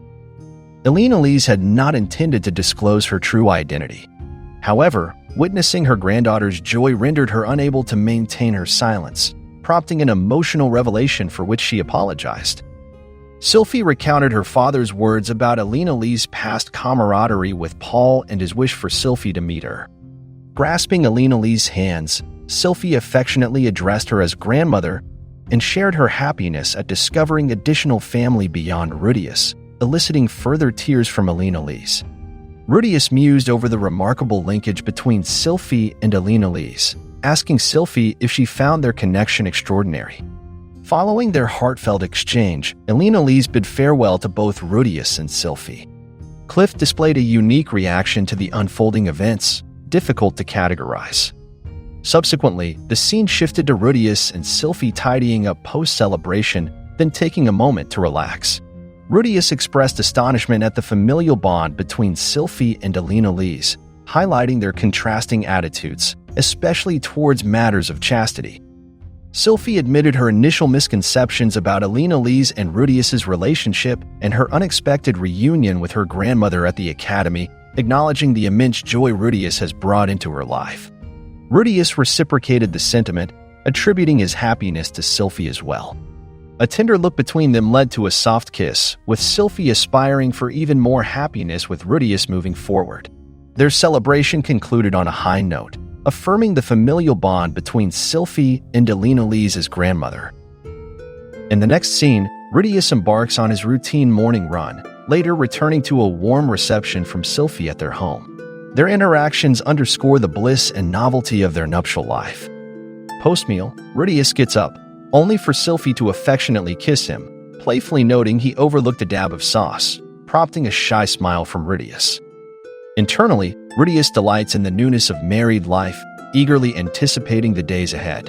Onii-Chan had not intended to disclose her true identity. However, witnessing her granddaughter's joy rendered her unable to maintain her silence, prompting an emotional revelation for which she apologized. Sylphie recounted her father's words about Onii-Chan's past camaraderie with Paul and his wish for Sylphie to meet her. Grasping Onii-Chan's hands, Sylphie affectionately addressed her as grandmother and shared her happiness at discovering additional family beyond Rudius, eliciting further tears from Onii-Chan. Rudius mused over the remarkable linkage between Sylphie and Onii-Chan, asking Sylphie if she found their connection extraordinary. Following their heartfelt exchange, Onii-Chan bid farewell to both Rudius and Sylphie. Cliff displayed a unique reaction to the unfolding events, difficult to categorize. Subsequently, the scene shifted to Rudius and Sylphie tidying up post-celebration, then taking a moment to relax. Rudius expressed astonishment at the familial bond between Sylphie and Onii-Chan, highlighting their contrasting attitudes, especially towards matters of chastity. Sylphie admitted her initial misconceptions about Onii-Chan and Rudius's relationship and her unexpected reunion with her grandmother at the academy, acknowledging the immense joy Rudius has brought into her life. Rudius reciprocated the sentiment, attributing his happiness to Sylphie as well. A tender look between them led to a soft kiss, with Sylphie aspiring for even more happiness with Rudius moving forward. Their celebration concluded on a high note, affirming the familial bond between Sylphie and Onii-Chan's grandmother. In the next scene, Rudius embarks on his routine morning run, later returning to a warm reception from Sylphie at their home. Their interactions underscore the bliss and novelty of their nuptial life. Post-meal, Rudius gets up, only for Sylphie to affectionately kiss him, playfully noting he overlooked a dab of sauce, prompting a shy smile from Rudius. Internally, Rudius delights in the newness of married life, eagerly anticipating the days ahead.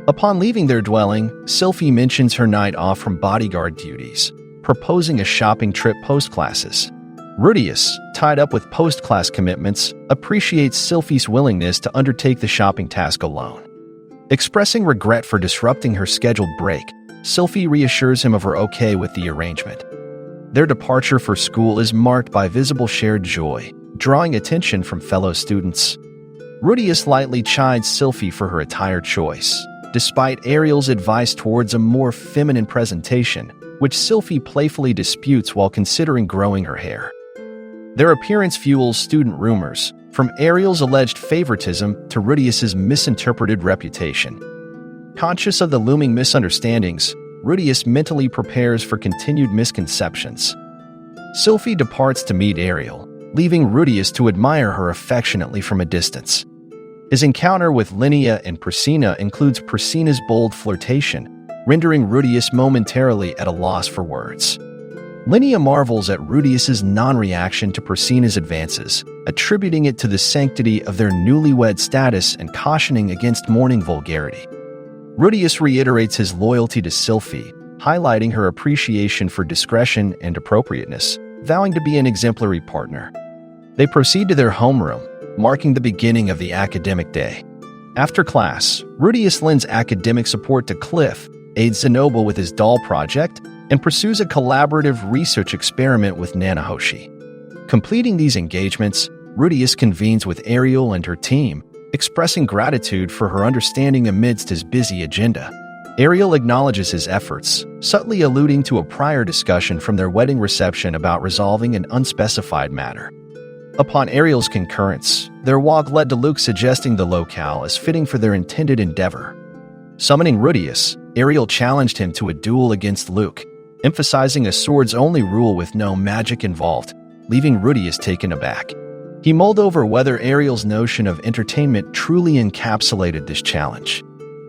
Upon leaving their dwelling, Sylphie mentions her night off from bodyguard duties, proposing a shopping trip post-classes. Rudius, tied up with post-class commitments, appreciates Sylphie's willingness to undertake the shopping task alone. Expressing regret for disrupting her scheduled break, Sylphie reassures him of her okay with the arrangement. Their departure for school is marked by visible shared joy, drawing attention from fellow students. Rudius lightly chides Sylphie for her attire choice, despite Ariel's advice towards a more feminine presentation, which Sylphie playfully disputes while considering growing her hair. Their appearance fuels student rumors, from Ariel's alleged favoritism to Rudius's misinterpreted reputation. Conscious of the looming misunderstandings, Rudius mentally prepares for continued misconceptions. Sylphie departs to meet Ariel, leaving Rudius to admire her affectionately from a distance. His encounter with Linnea and Priscina includes Priscina's bold flirtation, rendering Rudius momentarily at a loss for words. Linnea marvels at Rudius's non-reaction to Priscina's advances, attributing it to the sanctity of their newlywed status and cautioning against morning vulgarity. Rudius reiterates his loyalty to Sylphie, highlighting her appreciation for discretion and appropriateness, vowing to be an exemplary partner. They proceed to their homeroom, marking the beginning of the academic day. After class, Rudius lends academic support to Cliff, aids Zenobia with his doll project, and pursues a collaborative research experiment with Nanahoshi. Completing these engagements, Rudius convenes with Ariel and her team, expressing gratitude for her understanding amidst his busy agenda. Ariel acknowledges his efforts, subtly alluding to a prior discussion from their wedding reception about resolving an unspecified matter. Upon Ariel's concurrence, their walk led to Luke suggesting the locale as fitting for their intended endeavor. Summoning Rudius, Ariel challenged him to a duel against Luke, emphasizing a swords-only rule with no magic involved, leaving Rudius taken aback. He mulled over whether Ariel's notion of entertainment truly encapsulated this challenge.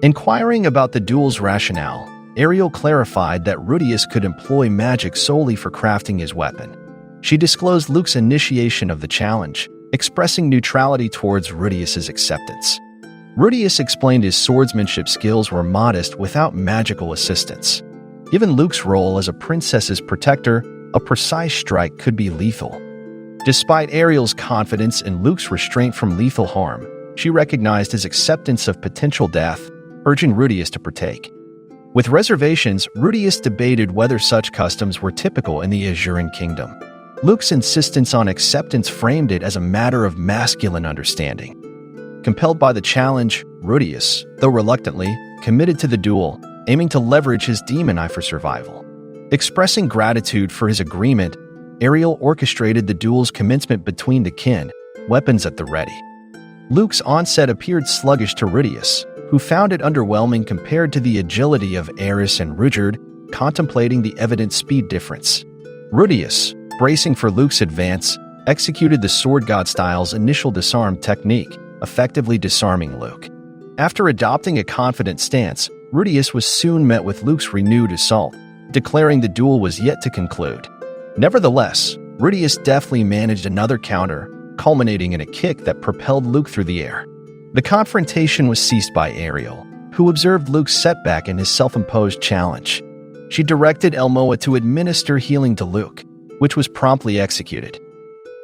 Inquiring about the duel's rationale, Ariel clarified that Rudius could employ magic solely for crafting his weapon. She disclosed Luke's initiation of the challenge, expressing neutrality towards Rudius's acceptance. Rudius explained his swordsmanship skills were modest without magical assistance. Given Luke's role as a princess's protector, a precise strike could be lethal. Despite Ariel's confidence in Luke's restraint from lethal harm, she recognized his acceptance of potential death, urging Rudius to partake. With reservations, Rudius debated whether such customs were typical in the Azuran Kingdom. Luke's insistence on acceptance framed it as a matter of masculine understanding. Compelled by the challenge, Rudius, though reluctantly, committed to the duel, aiming to leverage his demon eye for survival. Expressing gratitude for his agreement, Ariel orchestrated the duel's commencement between the kin, weapons at the ready. Luke's onset appeared sluggish to Rudius, who found it underwhelming compared to the agility of Eris and Ruijerd, contemplating the evident speed difference. Rudius, bracing for Luke's advance, executed the Sword God style's initial disarm technique, effectively disarming Luke. After adopting a confident stance, Rudius was soon met with Luke's renewed assault, declaring the duel was yet to conclude. Nevertheless, Rudius deftly managed another counter, culminating in a kick that propelled Luke through the air. The confrontation was ceased by Ariel, who observed Luke's setback in his self-imposed challenge. She directed Elmoa to administer healing to Luke, which was promptly executed.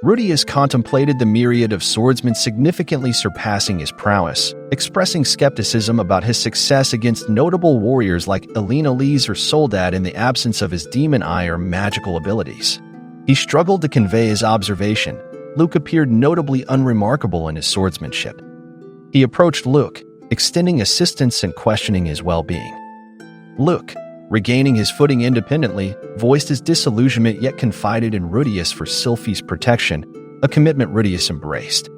Rudius contemplated the myriad of swordsmen significantly surpassing his prowess, expressing skepticism about his success against notable warriors like Elena Lise or Soldad in the absence of his demon eye or magical abilities. He struggled to convey his observation. Luke appeared notably unremarkable in his swordsmanship. He approached Luke, extending assistance and questioning his well-being. Luke, regaining his footing independently, voiced his disillusionment yet confided in Rudius for Sylphie's protection, a commitment Rudius embraced.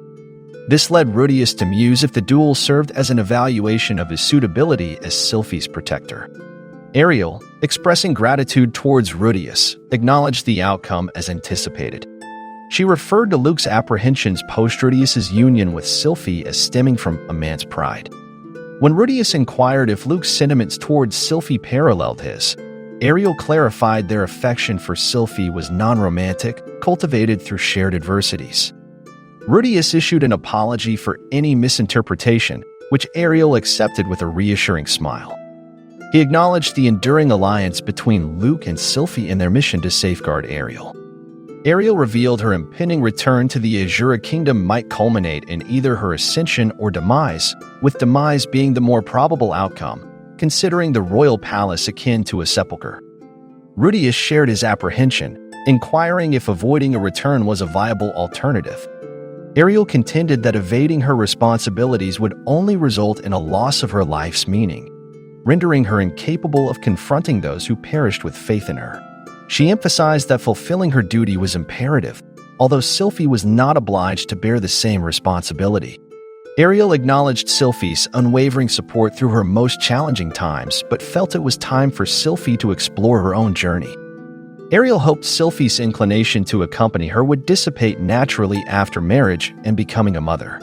This led Rudius to muse if the duel served as an evaluation of his suitability as Sylphie's protector. Ariel, expressing gratitude towards Rudius, acknowledged the outcome as anticipated. She referred to Luke's apprehensions post-Rudius's union with Sylphie as stemming from a man's pride. When Rudius inquired if Luke's sentiments towards Sylphie paralleled his, Ariel clarified their affection for Sylphie was non-romantic, cultivated through shared adversities. Rudius issued an apology for any misinterpretation, which Ariel accepted with a reassuring smile. He acknowledged the enduring alliance between Luke and Sylphie in their mission to safeguard Ariel. Ariel revealed her impending return to the Azura Kingdom might culminate in either her ascension or demise, with demise being the more probable outcome, considering the royal palace akin to a sepulchre. Rudius shared his apprehension, inquiring if avoiding a return was a viable alternative. Ariel contended that evading her responsibilities would only result in a loss of her life's meaning, rendering her incapable of confronting those who perished with faith in her. She emphasized that fulfilling her duty was imperative, although Sylphie was not obliged to bear the same responsibility. Ariel acknowledged Sylphie's unwavering support through her most challenging times, but felt it was time for Sylphie to explore her own journey. Ariel hoped Sylphie's inclination to accompany her would dissipate naturally after marriage and becoming a mother.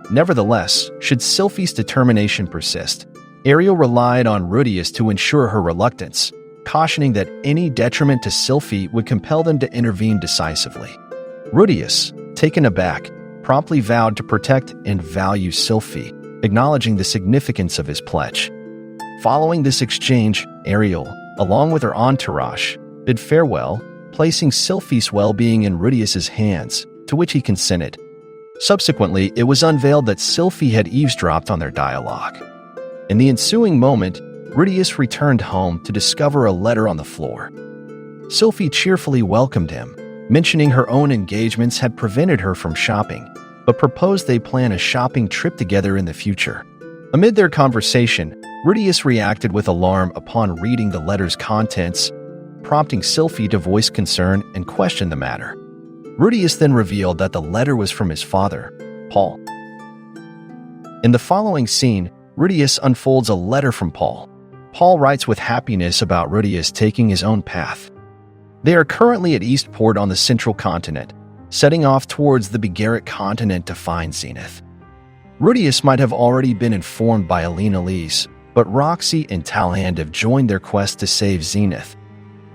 Nevertheless, should Sylphie's determination persist, Ariel relied on Rudius to ensure her reluctance, cautioning that any detriment to Sylphie would compel them to intervene decisively. Rudius, taken aback, promptly vowed to protect and value Sylphie, acknowledging the significance of his pledge. Following this exchange, Ariel, along with her entourage, bid farewell, placing Sylphie's well-being in Rudius's hands, to which he consented. Subsequently, it was unveiled that Sylphie had eavesdropped on their dialogue. In the ensuing moment, Rudius returned home to discover a letter on the floor. Sylphie cheerfully welcomed him, mentioning her own engagements had prevented her from shopping, but proposed they plan a shopping trip together in the future. Amid their conversation, Rudius reacted with alarm upon reading the letter's contents, prompting Sylphie to voice concern and question the matter. Rudius then revealed that the letter was from his father, Paul. In the following scene, Rudius unfolds a letter from Paul. Paul writes with happiness about Rudius taking his own path. They are currently at Eastport on the central continent, setting off towards the Bigarret continent to find Zenith. Rudius might have already been informed by Onii-Chan, but Roxy and Talhand have joined their quest to save Zenith.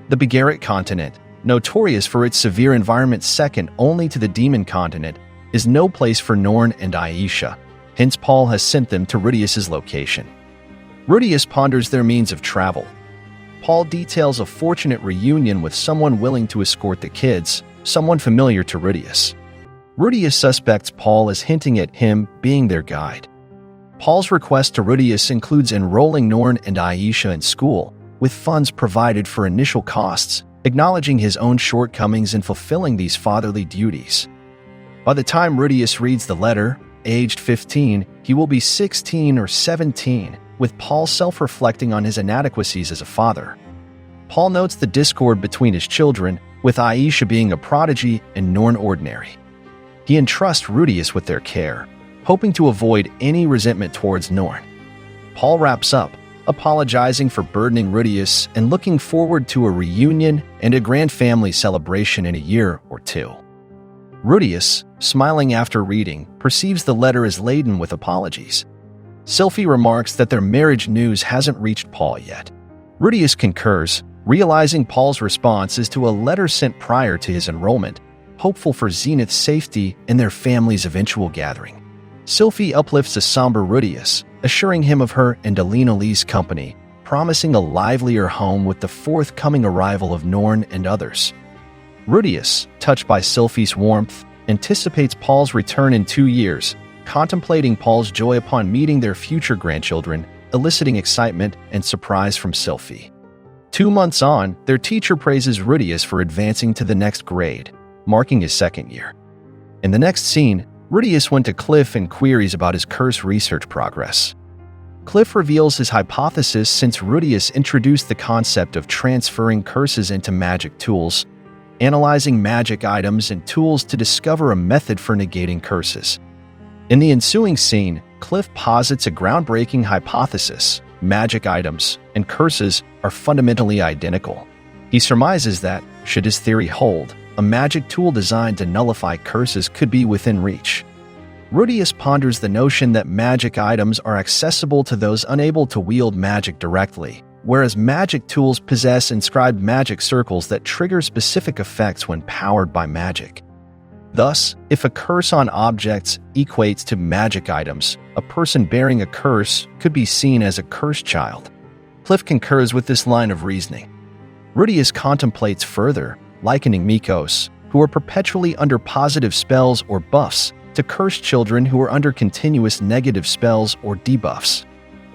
The Bigarret continent, notorious for its severe environment second only to the Demon continent, is no place for Norn and Aisha, hence Paul has sent them to Rudius's location. Rudius ponders their means of travel. Paul details a fortunate reunion with someone willing to escort the kids, someone familiar to Rudius. Rudius suspects Paul is hinting at him being their guide. Paul's request to Rudius includes enrolling Norn and Aisha in school, with funds provided for initial costs, acknowledging his own shortcomings in fulfilling these fatherly duties. By the time Rudius reads the letter, aged 15, he will be 16 or 17, with Paul self-reflecting on his inadequacies as a father. Paul notes the discord between his children, with Aisha being a prodigy and Norn ordinary. He entrusts Rudius with their care, hoping to avoid any resentment towards Norn. Paul wraps up, apologizing for burdening Rudius and looking forward to a reunion and a grand family celebration in a year or two. Rudius, smiling after reading, perceives the letter as laden with apologies. Sylphie remarks that their marriage news hasn't reached Paul yet. Rudius concurs, realizing Paul's response is to a letter sent prior to his enrollment, hopeful for Zenith's safety and their family's eventual gathering. Sylphie uplifts a somber Rudius, assuring him of her and Onii-Chan's company, promising a livelier home with the forthcoming arrival of Norn and others. Rudius, touched by Sylphie's warmth, anticipates Paul's return in 2 years, contemplating Paul's joy upon meeting their future grandchildren, eliciting excitement and surprise from Sylphie. 2 months on, their teacher praises Rudius for advancing to the next grade, marking his second year. In the next scene, Rudius went to Cliff and queries about his curse research progress. Cliff reveals his hypothesis since Rudius introduced the concept of transferring curses into magic tools, analyzing magic items and tools to discover a method for negating curses. In the ensuing scene, Cliff posits a groundbreaking hypothesis: magic items and curses are fundamentally identical. He surmises that, should his theory hold, a magic tool designed to nullify curses could be within reach. Rudius ponders the notion that magic items are accessible to those unable to wield magic directly, whereas magic tools possess inscribed magic circles that trigger specific effects when powered by magic. Thus, if a curse on objects equates to magic items, a person bearing a curse could be seen as a cursed child. Cliff concurs with this line of reasoning. Rudius contemplates further, likening Mikos, who are perpetually under positive spells or buffs, to cursed children who are under continuous negative spells or debuffs.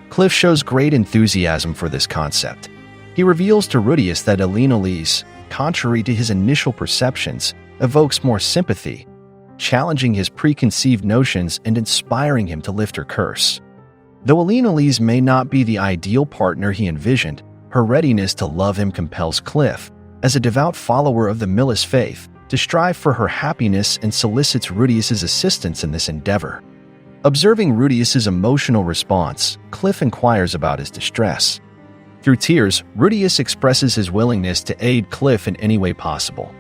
Cliff shows great enthusiasm for this concept. He reveals to Rudius that Onii-Chan, contrary to his initial perceptions, evokes more sympathy, challenging his preconceived notions and inspiring him to lift her curse. Though Onii-Chan may not be the ideal partner he envisioned, her readiness to love him compels Cliff, as a devout follower of the Millis faith, to strive for her happiness and solicits Rudius's assistance in this endeavor. Observing Rudius's emotional response, Cliff inquires about his distress. Through tears, Rudius expresses his willingness to aid Cliff in any way possible.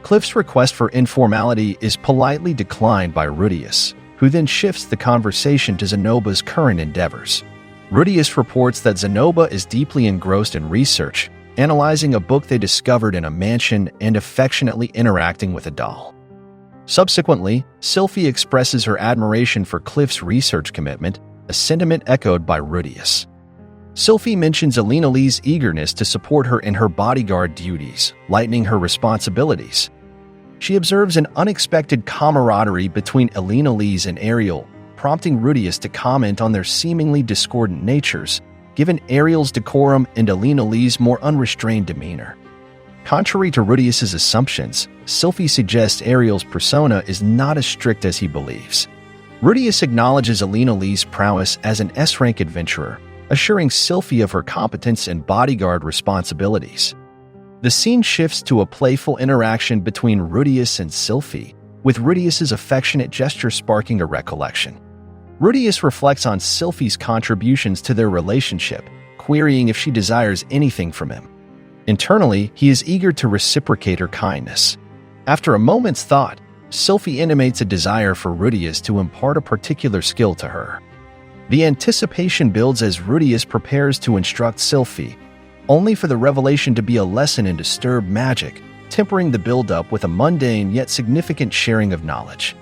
Cliff's request for informality is politely declined by Rudius, who then shifts the conversation to Zenoba's current endeavors. Rudius reports that Zenoba is deeply engrossed in research, analyzing a book they discovered in a mansion and affectionately interacting with a doll. Subsequently, Sylphie expresses her admiration for Cliff's research commitment, a sentiment echoed by Rudius. Sylphie mentions Alina Lee's eagerness to support her in her bodyguard duties, lightening her responsibilities. She observes an unexpected camaraderie between Alina Lee's and Ariel, prompting Rudius to comment on their seemingly discordant natures, given Ariel's decorum and Alina Lee's more unrestrained demeanor. Contrary to Rudius's assumptions, Sylphie suggests Ariel's persona is not as strict as he believes. Rudius acknowledges Alina Lee's prowess as an S-rank adventurer, assuring Sylphie of her competence and bodyguard responsibilities. The scene shifts to a playful interaction between Rudius and Sylphie, with Rudius's affectionate gesture sparking a recollection. Rudius reflects on Sylphie's contributions to their relationship, querying if she desires anything from him. Internally, he is eager to reciprocate her kindness. After a moment's thought, Sylphie intimates a desire for Rudius to impart a particular skill to her. The anticipation builds as Rudius prepares to instruct Sylphie, only for the revelation to be a lesson in disturbed magic, tempering the build-up with a mundane yet significant sharing of knowledge.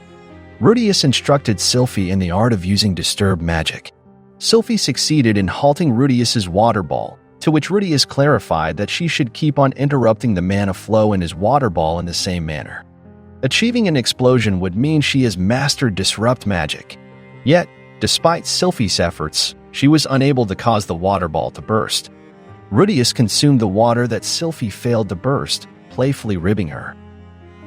Rudius instructed Sylphie in the art of using disturbed magic. Sylphie succeeded in halting Rudius's water ball, to which Rudius clarified that she should keep on interrupting the mana flow in his water ball in the same manner. Achieving an explosion would mean she has mastered disrupt magic. Yet, despite Sylphie's efforts, she was unable to cause the water ball to burst. Rudius consumed the water that Sylphie failed to burst, playfully ribbing her.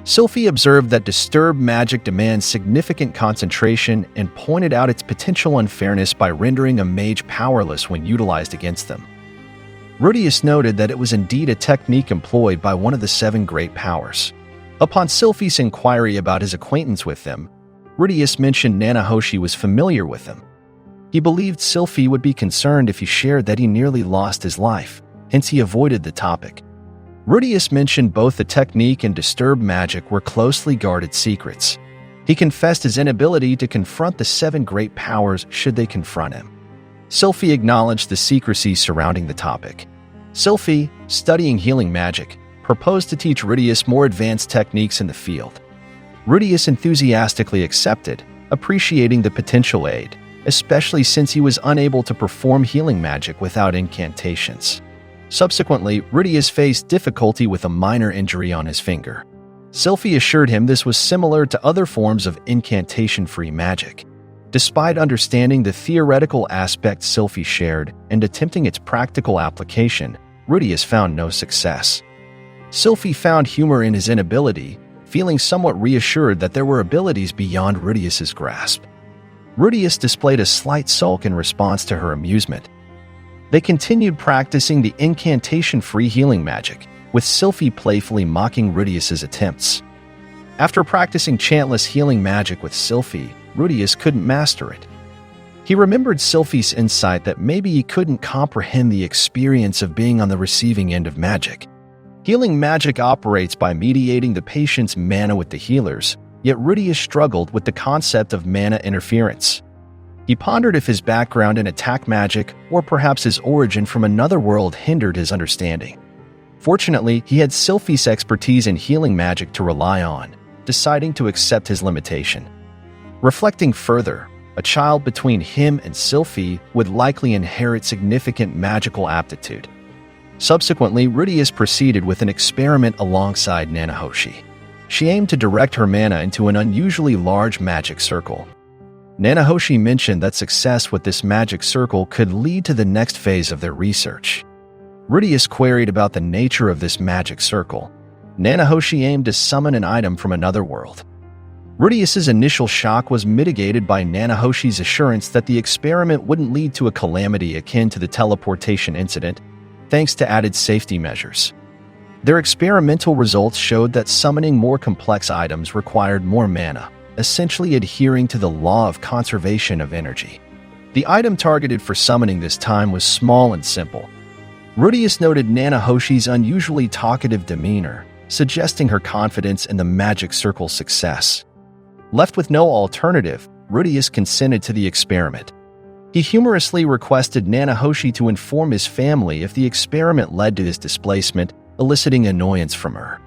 Sylphie observed that disturbed magic demands significant concentration and pointed out its potential unfairness by rendering a mage powerless when utilized against them. Rudius noted that it was indeed a technique employed by one of the 7 great powers. Upon Sylphie's inquiry about his acquaintance with them, Rudius mentioned Nanahoshi was familiar with them. He believed Sylphie would be concerned if he shared that he nearly lost his life, hence he avoided the topic. Rudius mentioned both the technique and disturbed magic were closely guarded secrets. He confessed his inability to confront the 7 great powers should they confront him. Sylphie acknowledged the secrecy surrounding the topic. Sylphie, studying healing magic, proposed to teach Rudius more advanced techniques in the field. Rudius enthusiastically accepted, appreciating the potential aid, especially since he was unable to perform healing magic without incantations. Subsequently, Rudius faced difficulty with a minor injury on his finger. Sylphie assured him this was similar to other forms of incantation-free magic. Despite understanding the theoretical aspects Sylphie shared and attempting its practical application, Rudius found no success. Sylphie found humor in his inability, feeling somewhat reassured that there were abilities beyond Rudius's grasp. Rudius displayed a slight sulk in response to her amusement. They continued practicing the incantation-free healing magic, with Sylphie playfully mocking Rudius's attempts. After practicing chantless healing magic with Sylphie, Rudius couldn't master it. He remembered Sylphie's insight that maybe he couldn't comprehend the experience of being on the receiving end of magic. Healing magic operates by mediating the patient's mana with the healers, yet Rudius struggled with the concept of mana interference. He pondered if his background in attack magic or perhaps his origin from another world hindered his understanding. Fortunately, he had Sylphie's expertise in healing magic to rely on, deciding to accept his limitation. Reflecting further, a child between him and Sylphie would likely inherit significant magical aptitude. Subsequently, Rudius proceeded with an experiment alongside Nanahoshi. She aimed to direct her mana into an unusually large magic circle. Nanahoshi mentioned that success with this magic circle could lead to the next phase of their research. Rudius queried about the nature of this magic circle. Nanahoshi aimed to summon an item from another world. Rudius's initial shock was mitigated by Nanahoshi's assurance that the experiment wouldn't lead to a calamity akin to the teleportation incident, thanks to added safety measures. Their experimental results showed that summoning more complex items required more mana, essentially adhering to the law of conservation of energy. The item targeted for summoning this time was small and simple. Rudius noted Nanahoshi's unusually talkative demeanor, suggesting her confidence in the magic circle's success. Left with no alternative, Rudius consented to the experiment. He humorously requested Nanahoshi to inform his family if the experiment led to his displacement, eliciting annoyance from her.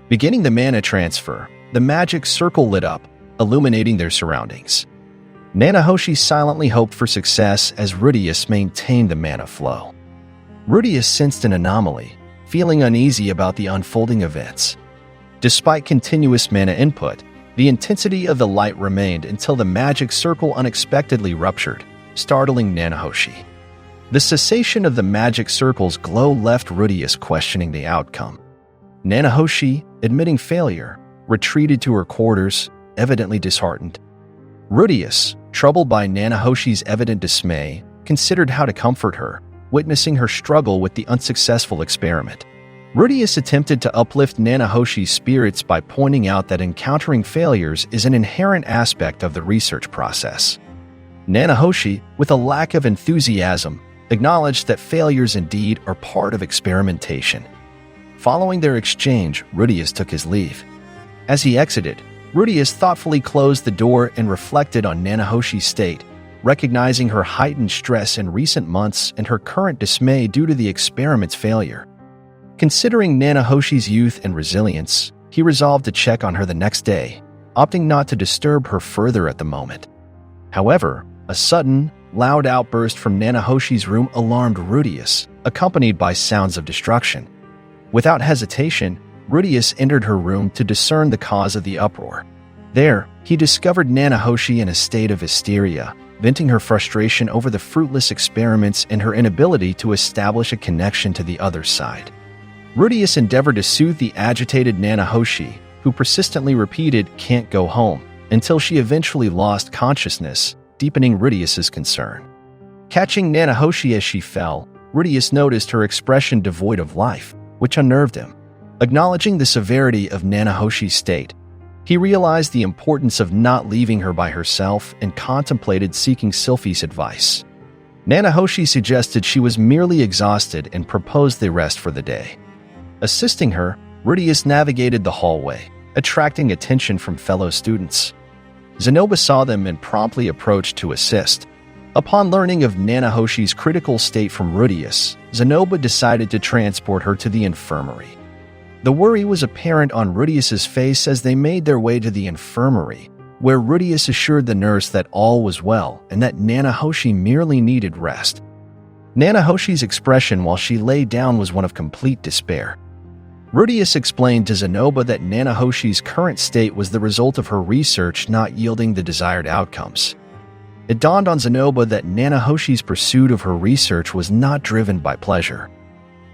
Beginning the mana transfer, the magic circle lit up, illuminating their surroundings. Nanahoshi silently hoped for success as Rudius maintained the mana flow. Rudius sensed an anomaly, feeling uneasy about the unfolding events. Despite continuous mana input, the intensity of the light remained until the magic circle unexpectedly ruptured, startling Nanahoshi. The cessation of the magic circle's glow left Rudius questioning the outcome. Nanahoshi, admitting failure, retreated to her quarters, evidently disheartened. Rudius, troubled by Nanahoshi's evident dismay, considered how to comfort her, witnessing her struggle with the unsuccessful experiment. Rudius attempted to uplift Nanahoshi's spirits by pointing out that encountering failures is an inherent aspect of the research process. Nanahoshi, with a lack of enthusiasm, acknowledged that failures indeed are part of experimentation. Following their exchange, Rudius took his leave. As he exited, Rudius thoughtfully closed the door and reflected on Nanahoshi's state, recognizing her heightened stress in recent months and her current dismay due to the experiment's failure. Considering Nanahoshi's youth and resilience, he resolved to check on her the next day, opting not to disturb her further at the moment. However, a sudden, loud outburst from Nanahoshi's room alarmed Rudius, accompanied by sounds of destruction. Without hesitation, Rudius entered her room to discern the cause of the uproar. There, he discovered Nanahoshi in a state of hysteria, venting her frustration over the fruitless experiments and her inability to establish a connection to the other side. Rudius endeavored to soothe the agitated Nanahoshi, who persistently repeated, "Can't go home," until she eventually lost consciousness, deepening Rudius's concern. Catching Nanahoshi as she fell, Rudius noticed her expression devoid of life, which unnerved him. Acknowledging the severity of Nanahoshi's state, he realized the importance of not leaving her by herself and contemplated seeking Sylphie's advice. Nanahoshi suggested she was merely exhausted and proposed they rest for the day. Assisting her, Rudius navigated the hallway, attracting attention from fellow students. Zenoba saw them and promptly approached to assist. Upon learning of Nanahoshi's critical state from Rudius, Zenoba decided to transport her to the infirmary. The worry was apparent on Rudius's face as they made their way to the infirmary, where Rudius assured the nurse that all was well and that Nanahoshi merely needed rest. Nanahoshi's expression while she lay down was one of complete despair. Rudius explained to Zenoba that Nanahoshi's current state was the result of her research not yielding the desired outcomes. It dawned on Zenoba that Nanahoshi's pursuit of her research was not driven by pleasure.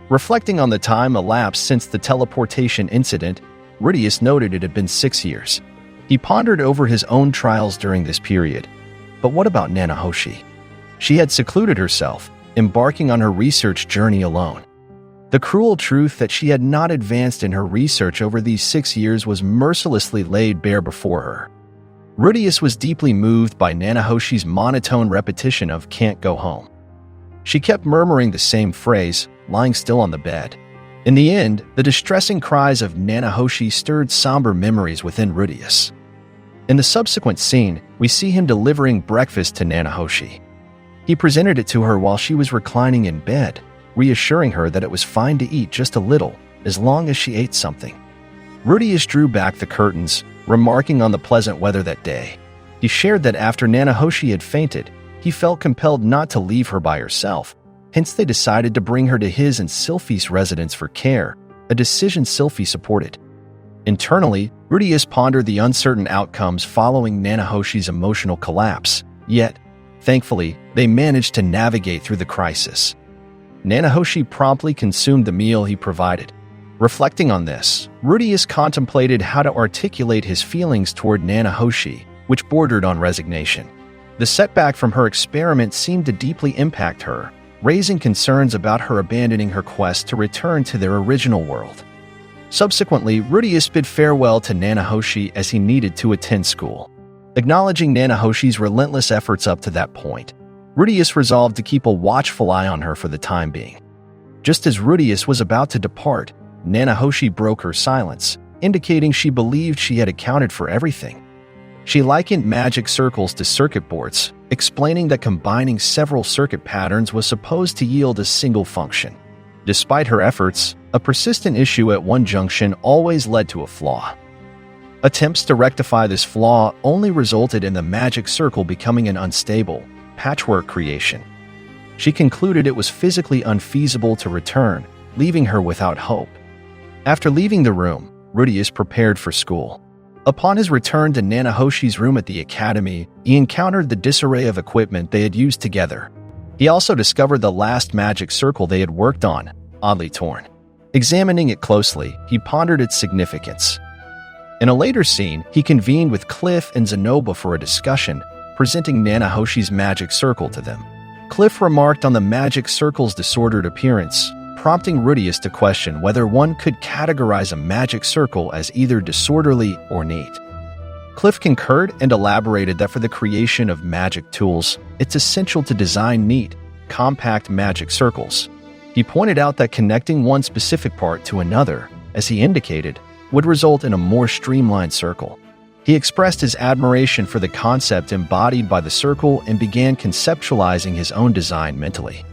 Reflecting on the time elapsed since the teleportation incident, Rudius noted it had been 6 years. He pondered over his own trials during this period. But what about Nanahoshi? She had secluded herself, embarking on her research journey alone. The cruel truth that she had not advanced in her research over these 6 years was mercilessly laid bare before her. Rudius was deeply moved by Nanahoshi's monotone repetition of "can't go home." She kept murmuring the same phrase, lying still on the bed. In the end, the distressing cries of Nanahoshi stirred somber memories within Rudius. In the subsequent scene, we see him delivering breakfast to Nanahoshi. He presented it to her while she was reclining in bed, reassuring her that it was fine to eat just a little, as long as she ate something. Rudius drew back the curtains, remarking on the pleasant weather that day. He shared that after Nanahoshi had fainted, he felt compelled not to leave her by herself, hence they decided to bring her to his and Sylphie's residence for care, a decision Sylphie supported. Internally, Rudius pondered the uncertain outcomes following Nanahoshi's emotional collapse, yet, thankfully, they managed to navigate through the crisis. Nanahoshi promptly consumed the meal he provided. Reflecting on this, Rudius contemplated how to articulate his feelings toward Nanahoshi, which bordered on resignation. The setback from her experiment seemed to deeply impact her, raising concerns about her abandoning her quest to return to their original world. Subsequently, Rudius bid farewell to Nanahoshi as he needed to attend school. Acknowledging Nanahoshi's relentless efforts up to that point, Rudius resolved to keep a watchful eye on her for the time being. Just as Rudius was about to depart, Nanahoshi broke her silence, indicating she believed she had accounted for everything. She likened magic circles to circuit boards, explaining that combining several circuit patterns was supposed to yield a single function. Despite her efforts, a persistent issue at one junction always led to a flaw. Attempts to rectify this flaw only resulted in the magic circle becoming an unstable, patchwork creation. She concluded it was physically unfeasible to return, leaving her without hope. After leaving the room, Rudius prepared for school. Upon his return to Nanahoshi's room at the academy, he encountered the disarray of equipment they had used together. He also discovered the last magic circle they had worked on, oddly torn. Examining it closely, he pondered its significance. In a later scene, he convened with Cliff and Zenoba for a discussion, presenting Nanahoshi's magic circle to them. Cliff remarked on the magic circle's disordered appearance, prompting Rudius to question whether one could categorize a magic circle as either disorderly or neat. Cliff concurred and elaborated that for the creation of magic tools, it's essential to design neat, compact magic circles. He pointed out that connecting one specific part to another, as he indicated, would result in a more streamlined circle. He expressed his admiration for the concept embodied by the circle and began conceptualizing his own design mentally.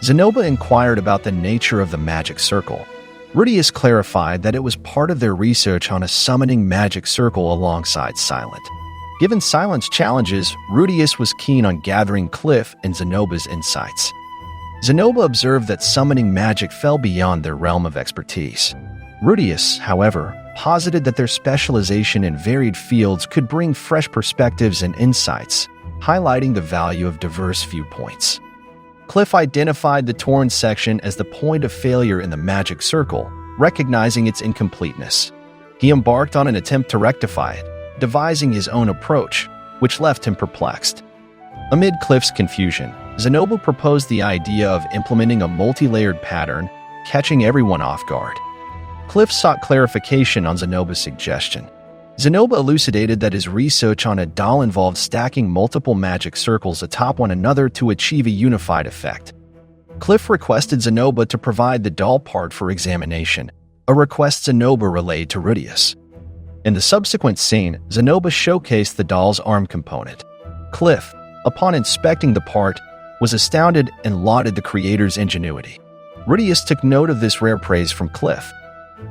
Zenoba inquired about the nature of the magic circle. Rudius clarified that it was part of their research on a summoning magic circle alongside Silent. Given Silent's challenges, Rudius was keen on gathering Cliff and Zenoba's insights. Zenoba observed that summoning magic fell beyond their realm of expertise. Rudius, however, posited that their specialization in varied fields could bring fresh perspectives and insights, highlighting the value of diverse viewpoints. Cliff identified the torn section as the point of failure in the magic circle, recognizing its incompleteness. He embarked on an attempt to rectify it, devising his own approach, which left him perplexed. Amid Cliff's confusion, Zenoba proposed the idea of implementing a multi-layered pattern, catching everyone off guard. Cliff sought clarification on Zenoba's suggestion. Zenoba elucidated that his research on a doll involved stacking multiple magic circles atop one another to achieve a unified effect. Cliff requested Zenoba to provide the doll part for examination, a request Zenoba relayed to Rudius. In the subsequent scene, Zenoba showcased the doll's arm component. Cliff, upon inspecting the part, was astounded and lauded the creator's ingenuity. Rudius took note of this rare praise from Cliff.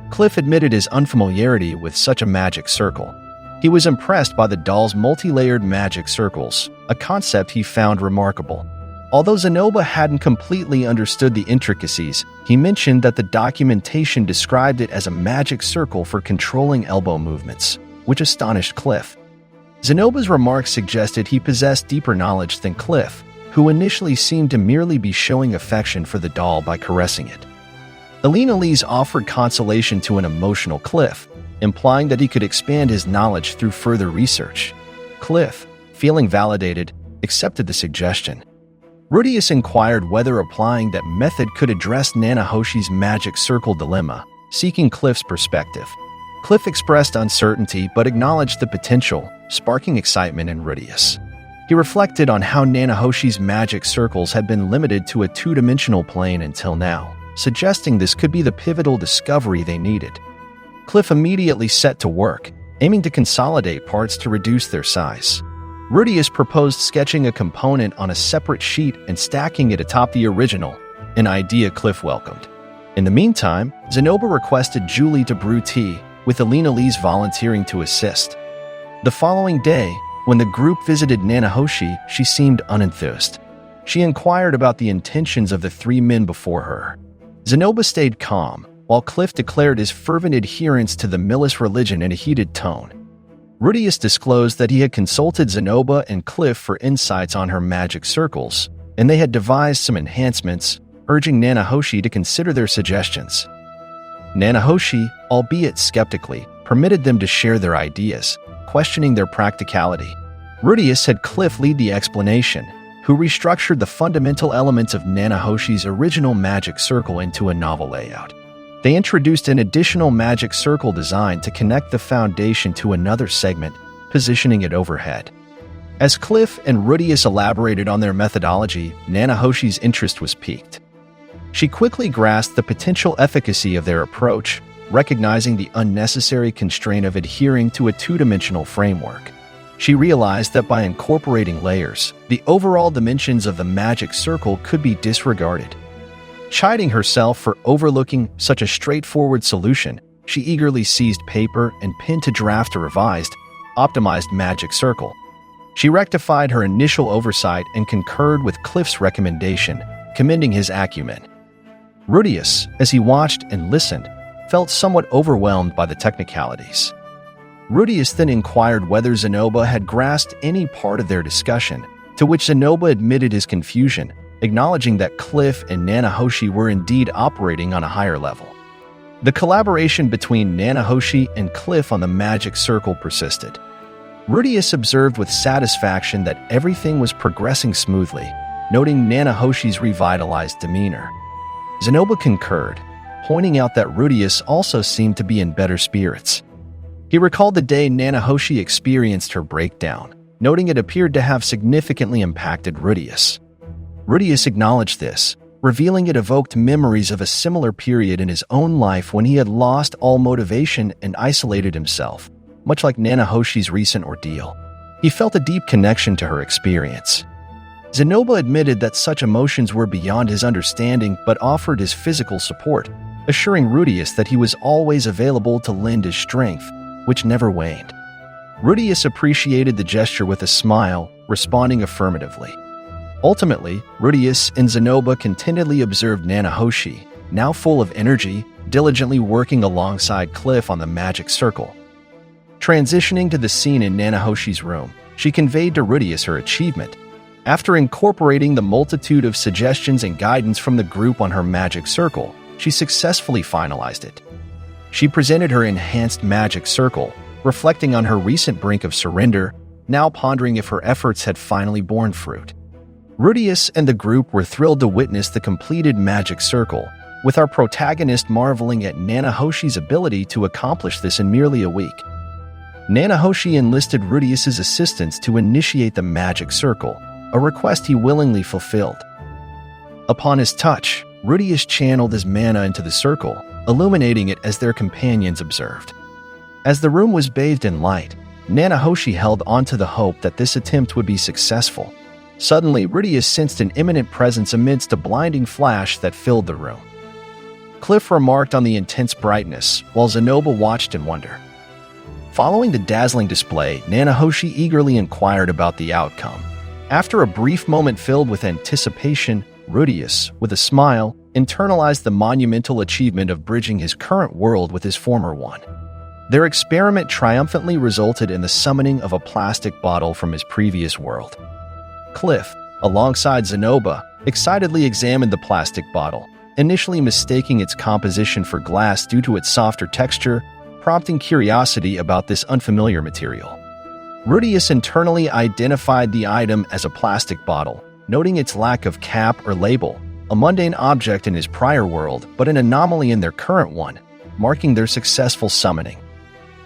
Cliff admitted his unfamiliarity with such a magic circle. He was impressed by the doll's multi-layered magic circles, a concept he found remarkable. Although Zenoba hadn't completely understood the intricacies, he mentioned that the documentation described it as a magic circle for controlling elbow movements, which astonished Cliff. Zenoba's remarks suggested he possessed deeper knowledge than Cliff, who initially seemed to merely be showing affection for the doll by caressing it. Alina Lees offered consolation to an emotional Cliff, implying that he could expand his knowledge through further research. Cliff, feeling validated, accepted the suggestion. Rudius inquired whether applying that method could address Nanahoshi's magic circle dilemma, seeking Cliff's perspective. Cliff expressed uncertainty but acknowledged the potential, sparking excitement in Rudius. He reflected on how Nanahoshi's magic circles had been limited to a two-dimensional plane until now, suggesting this could be the pivotal discovery they needed. Cliff immediately set to work, aiming to consolidate parts to reduce their size. Rudius proposed sketching a component on a separate sheet and stacking it atop the original, an idea Cliff welcomed. In the meantime, Zenoba requested Julie to brew tea, with Alina Lees volunteering to assist. The following day, when the group visited Nanahoshi, she seemed unenthused. She inquired about the intentions of the three men before her. Zenoba stayed calm, while Cliff declared his fervent adherence to the Millis religion in a heated tone. Rudius disclosed that he had consulted Zenoba and Cliff for insights on her magic circles, and they had devised some enhancements, urging Nanahoshi to consider their suggestions. Nanahoshi, albeit skeptically, permitted them to share their ideas, questioning their practicality. Rudius had Cliff lead the explanation, who restructured the fundamental elements of Nanahoshi's original magic circle into a novel layout. They introduced an additional magic circle design to connect the foundation to another segment, positioning it overhead. As Cliff and Rudius elaborated on their methodology, Nanahoshi's interest was piqued. She quickly grasped the potential efficacy of their approach, recognizing the unnecessary constraint of adhering to a two-dimensional framework. She realized that by incorporating layers, the overall dimensions of the magic circle could be disregarded. Chiding herself for overlooking such a straightforward solution, she eagerly seized paper and pen to draft a revised, optimized magic circle. She rectified her initial oversight and concurred with Cliff's recommendation, commending his acumen. Rudius, as he watched and listened, felt somewhat overwhelmed by the technicalities. Rudius then inquired whether Zenoba had grasped any part of their discussion, to which Zenoba admitted his confusion, acknowledging that Cliff and Nanahoshi were indeed operating on a higher level. The collaboration between Nanahoshi and Cliff on the magic circle persisted. Rudius observed with satisfaction that everything was progressing smoothly, noting Nanahoshi's revitalized demeanor. Zenoba concurred, pointing out that Rudius also seemed to be in better spirits. He recalled the day Nanahoshi experienced her breakdown, noting it appeared to have significantly impacted Rudius. Rudius acknowledged this, revealing it evoked memories of a similar period in his own life when he had lost all motivation and isolated himself, much like Nanahoshi's recent ordeal. He felt a deep connection to her experience. Zenoba admitted that such emotions were beyond his understanding but offered his physical support, assuring Rudius that he was always available to lend his strength, which never waned. Rudius appreciated the gesture with a smile, responding affirmatively. Ultimately, Rudius and Zenoba contentedly observed Nanahoshi, now full of energy, diligently working alongside Cliff on the magic circle. Transitioning to the scene in Nanahoshi's room, she conveyed to Rudius her achievement. After incorporating the multitude of suggestions and guidance from the group on her magic circle, she successfully finalized it. She presented her enhanced magic circle, reflecting on her recent brink of surrender, now pondering if her efforts had finally borne fruit. Rudius and the group were thrilled to witness the completed magic circle, with our protagonist marveling at Nanahoshi's ability to accomplish this in merely a week. Nanahoshi enlisted Rudius's assistance to initiate the magic circle, a request he willingly fulfilled. Upon his touch, Rudius channeled his mana into the circle, illuminating it as their companions observed. As the room was bathed in light, Nanahoshi held onto the hope that this attempt would be successful. Suddenly, Rudius sensed an imminent presence amidst a blinding flash that filled the room. Cliff remarked on the intense brightness, while Zenoba watched in wonder. Following the dazzling display, Nanahoshi eagerly inquired about the outcome. After a brief moment filled with anticipation, Rudius, with a smile, internalized the monumental achievement of bridging his current world with his former one. Their experiment triumphantly resulted in the summoning of a plastic bottle from his previous world. Cliff, alongside Zenoba, excitedly examined the plastic bottle, initially mistaking its composition for glass due to its softer texture, prompting curiosity about this unfamiliar material. Rudius internally identified the item as a plastic bottle, noting its lack of cap or label, a mundane object in his prior world but an anomaly in their current one, marking their successful summoning.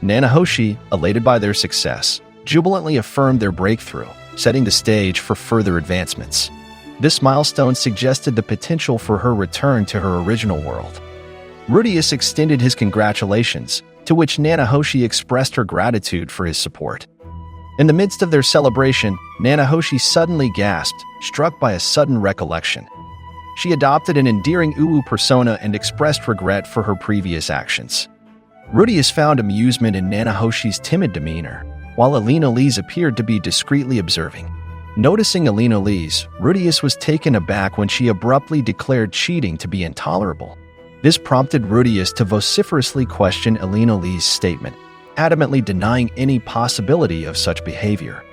Nanahoshi, elated by their success, jubilantly affirmed their breakthrough, setting the stage for further advancements. This milestone suggested the potential for her return to her original world. Rudius extended his congratulations, to which Nanahoshi expressed her gratitude for his support. In the midst of their celebration, Nanahoshi suddenly gasped, struck by a sudden recollection. She adopted an endearing uwu persona and expressed regret for her previous actions. Rudius found amusement in Nanahoshi's timid demeanor, while Alina Lise appeared to be discreetly observing. Noticing Alina Lise, Rudius was taken aback when she abruptly declared cheating to be intolerable. This prompted Rudius to vociferously question Alina Lise's statement, adamantly denying any possibility of such behavior.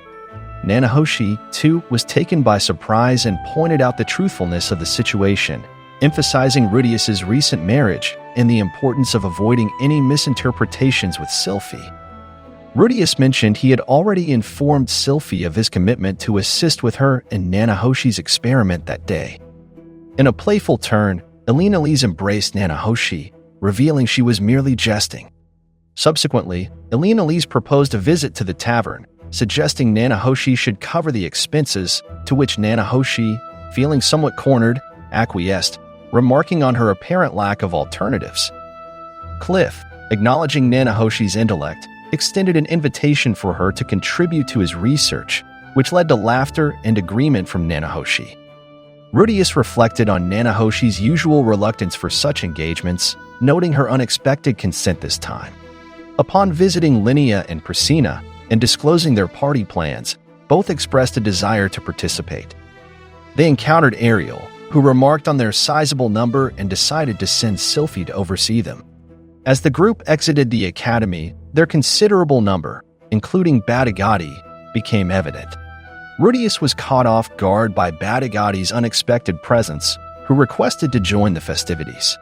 Nanahoshi, too, was taken by surprise and pointed out the truthfulness of the situation, emphasizing Rudius's recent marriage and the importance of avoiding any misinterpretations with Sylphie. Rudius mentioned he had already informed Sylphie of his commitment to assist with her in Nanahoshi's experiment that day. In a playful turn, Alina Lise embraced Nanahoshi, revealing she was merely jesting. Subsequently, Alina Lise proposed a visit to the tavern, suggesting Nanahoshi should cover the expenses, to which Nanahoshi, feeling somewhat cornered, acquiesced, remarking on her apparent lack of alternatives. Cliff, acknowledging Nanahoshi's intellect, extended an invitation for her to contribute to his research, which led to laughter and agreement from Nanahoshi. Rudius reflected on Nanahoshi's usual reluctance for such engagements, noting her unexpected consent this time. Upon visiting Linnea and Priscilla and disclosing their party plans, both expressed a desire to participate. They encountered Ariel, who remarked on their sizable number and decided to send Sylphie to oversee them. As the group exited the academy, their considerable number, including Badigati, became evident. Rudius was caught off guard by Badigati's unexpected presence, who requested to join the festivities.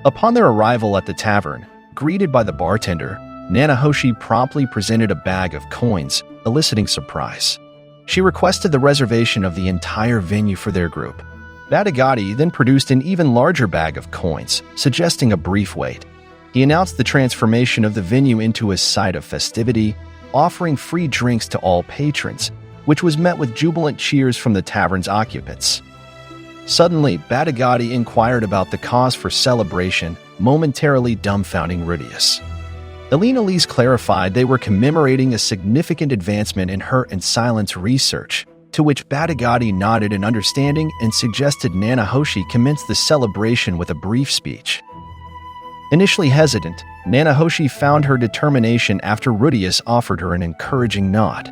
Upon their arrival at the tavern, greeted by the bartender, Nanahoshi promptly presented a bag of coins, eliciting surprise. She requested the reservation of the entire venue for their group. Badigati then produced an even larger bag of coins, suggesting a brief wait. He announced the transformation of the venue into a site of festivity, offering free drinks to all patrons, which was met with jubilant cheers from the tavern's occupants. Suddenly, Badigati inquired about the cause for celebration, momentarily dumbfounding Rudius. Elise clarified they were commemorating a significant advancement in her and Silence research, to which Badigati nodded in understanding and suggested Nanahoshi commence the celebration with a brief speech. Initially hesitant, Nanahoshi found her determination after Rudius offered her an encouraging nod.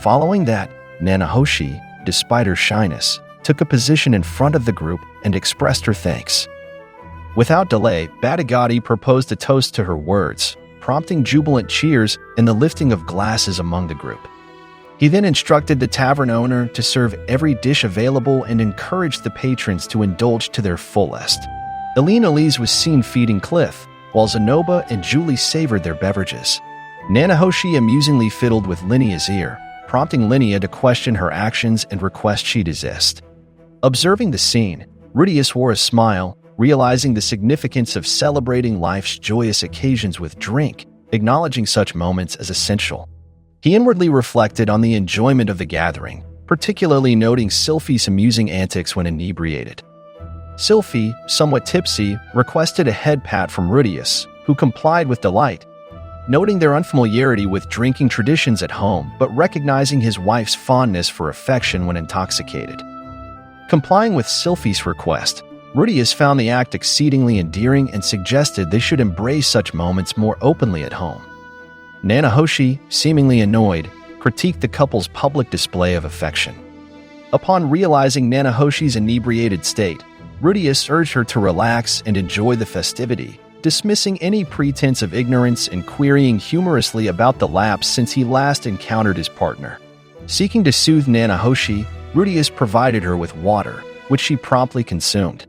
Following that, Nanahoshi, despite her shyness, took a position in front of the group and expressed her thanks. Without delay, Badigati proposed a toast to her words, prompting jubilant cheers and the lifting of glasses among the group. He then instructed the tavern owner to serve every dish available and encouraged the patrons to indulge to their fullest. Elise was seen feeding Cliff, while Zenoba and Julie savored their beverages. Nanahoshi amusingly fiddled with Linnea's ear, prompting Linnea to question her actions and request she desist. Observing the scene, Rudius wore a smile, realizing the significance of celebrating life's joyous occasions with drink, acknowledging such moments as essential. He inwardly reflected on the enjoyment of the gathering, particularly noting Sylphie's amusing antics when inebriated. Sylphie, somewhat tipsy, requested a head pat from Rudius, who complied with delight, noting their unfamiliarity with drinking traditions at home but recognizing his wife's fondness for affection when intoxicated. Complying with Sylphie's request, Rudius found the act exceedingly endearing and suggested they should embrace such moments more openly at home. Nanahoshi, seemingly annoyed, critiqued the couple's public display of affection. Upon realizing Nanahoshi's inebriated state, Rudius urged her to relax and enjoy the festivity, dismissing any pretense of ignorance and querying humorously about the lapse since he last encountered his partner. Seeking to soothe Nanahoshi, Rudius provided her with water, which she promptly consumed.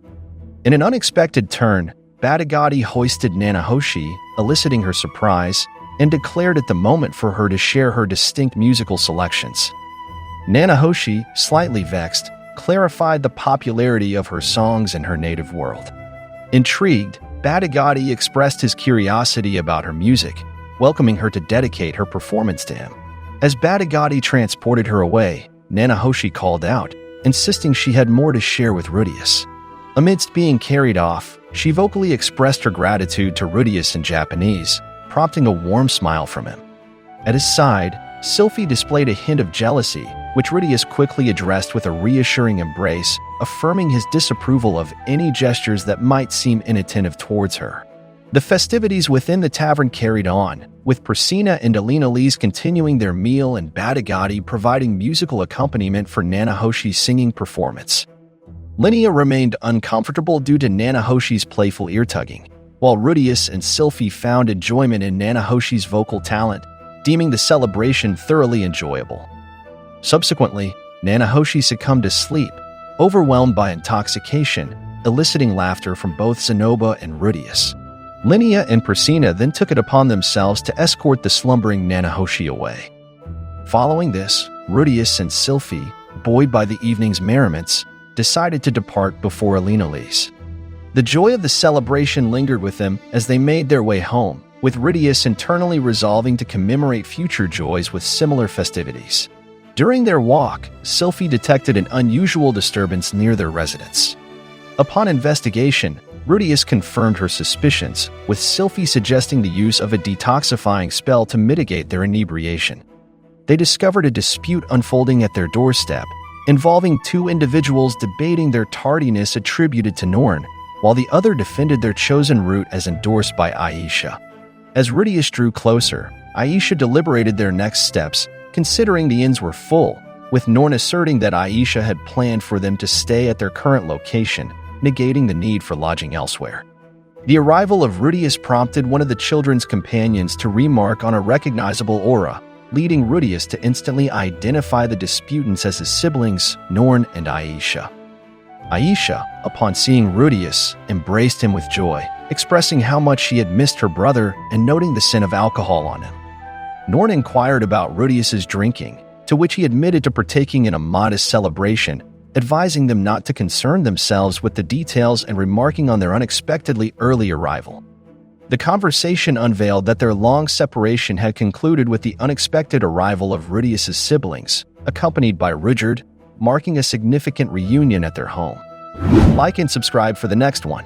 In an unexpected turn, Badigati hoisted Nanahoshi, eliciting her surprise, and declared it the moment for her to share her distinct musical selections. Nanahoshi, slightly vexed, clarified the popularity of her songs in her native world. Intrigued, Badigati expressed his curiosity about her music, welcoming her to dedicate her performance to him. As Badigati transported her away, Nanahoshi called out, insisting she had more to share with Rudius. Amidst being carried off, she vocally expressed her gratitude to Rudius in Japanese, prompting a warm smile from him. At his side, Sylphie displayed a hint of jealousy, which Rudius quickly addressed with a reassuring embrace, affirming his disapproval of any gestures that might seem inattentive towards her. The festivities within the tavern carried on, with Priscilla and Elise continuing their meal and Badigati providing musical accompaniment for Nanahoshi's singing performance. Linnea remained uncomfortable due to Nanahoshi's playful ear-tugging, while Rudius and Sylphie found enjoyment in Nanahoshi's vocal talent, deeming the celebration thoroughly enjoyable. Subsequently, Nanahoshi succumbed to sleep, overwhelmed by intoxication, eliciting laughter from both Zenoba and Rudius. Linnea and Priscilla then took it upon themselves to escort the slumbering Nanahoshi away. Following this, Rudius and Sylphie, buoyed by the evening's merriments, decided to depart before Elise. The joy of the celebration lingered with them as they made their way home, with Rudius internally resolving to commemorate future joys with similar festivities. During their walk, Sylphie detected an unusual disturbance near their residence. Upon investigation, Rudius confirmed her suspicions, with Sylphie suggesting the use of a detoxifying spell to mitigate their inebriation. They discovered a dispute unfolding at their doorstep, involving two individuals debating their tardiness attributed to Norn, while the other defended their chosen route as endorsed by Aisha. As Rudius drew closer, Aisha deliberated their next steps, considering the inns were full, with Norn asserting that Aisha had planned for them to stay at their current location, negating the need for lodging elsewhere. The arrival of Rudius prompted one of the children's companions to remark on a recognizable aura, leading Rudius to instantly identify the disputants as his siblings, Norn and Aisha. Aisha, upon seeing Rudius, embraced him with joy, expressing how much she had missed her brother and noting the scent of alcohol on him. Norn inquired about Rudius's drinking, to which he admitted to partaking in a modest celebration, advising them not to concern themselves with the details and remarking on their unexpectedly early arrival. The conversation unveiled that their long separation had concluded with the unexpected arrival of Rudius's siblings, accompanied by Rudyard, marking a significant reunion at their home. Like and subscribe for the next one.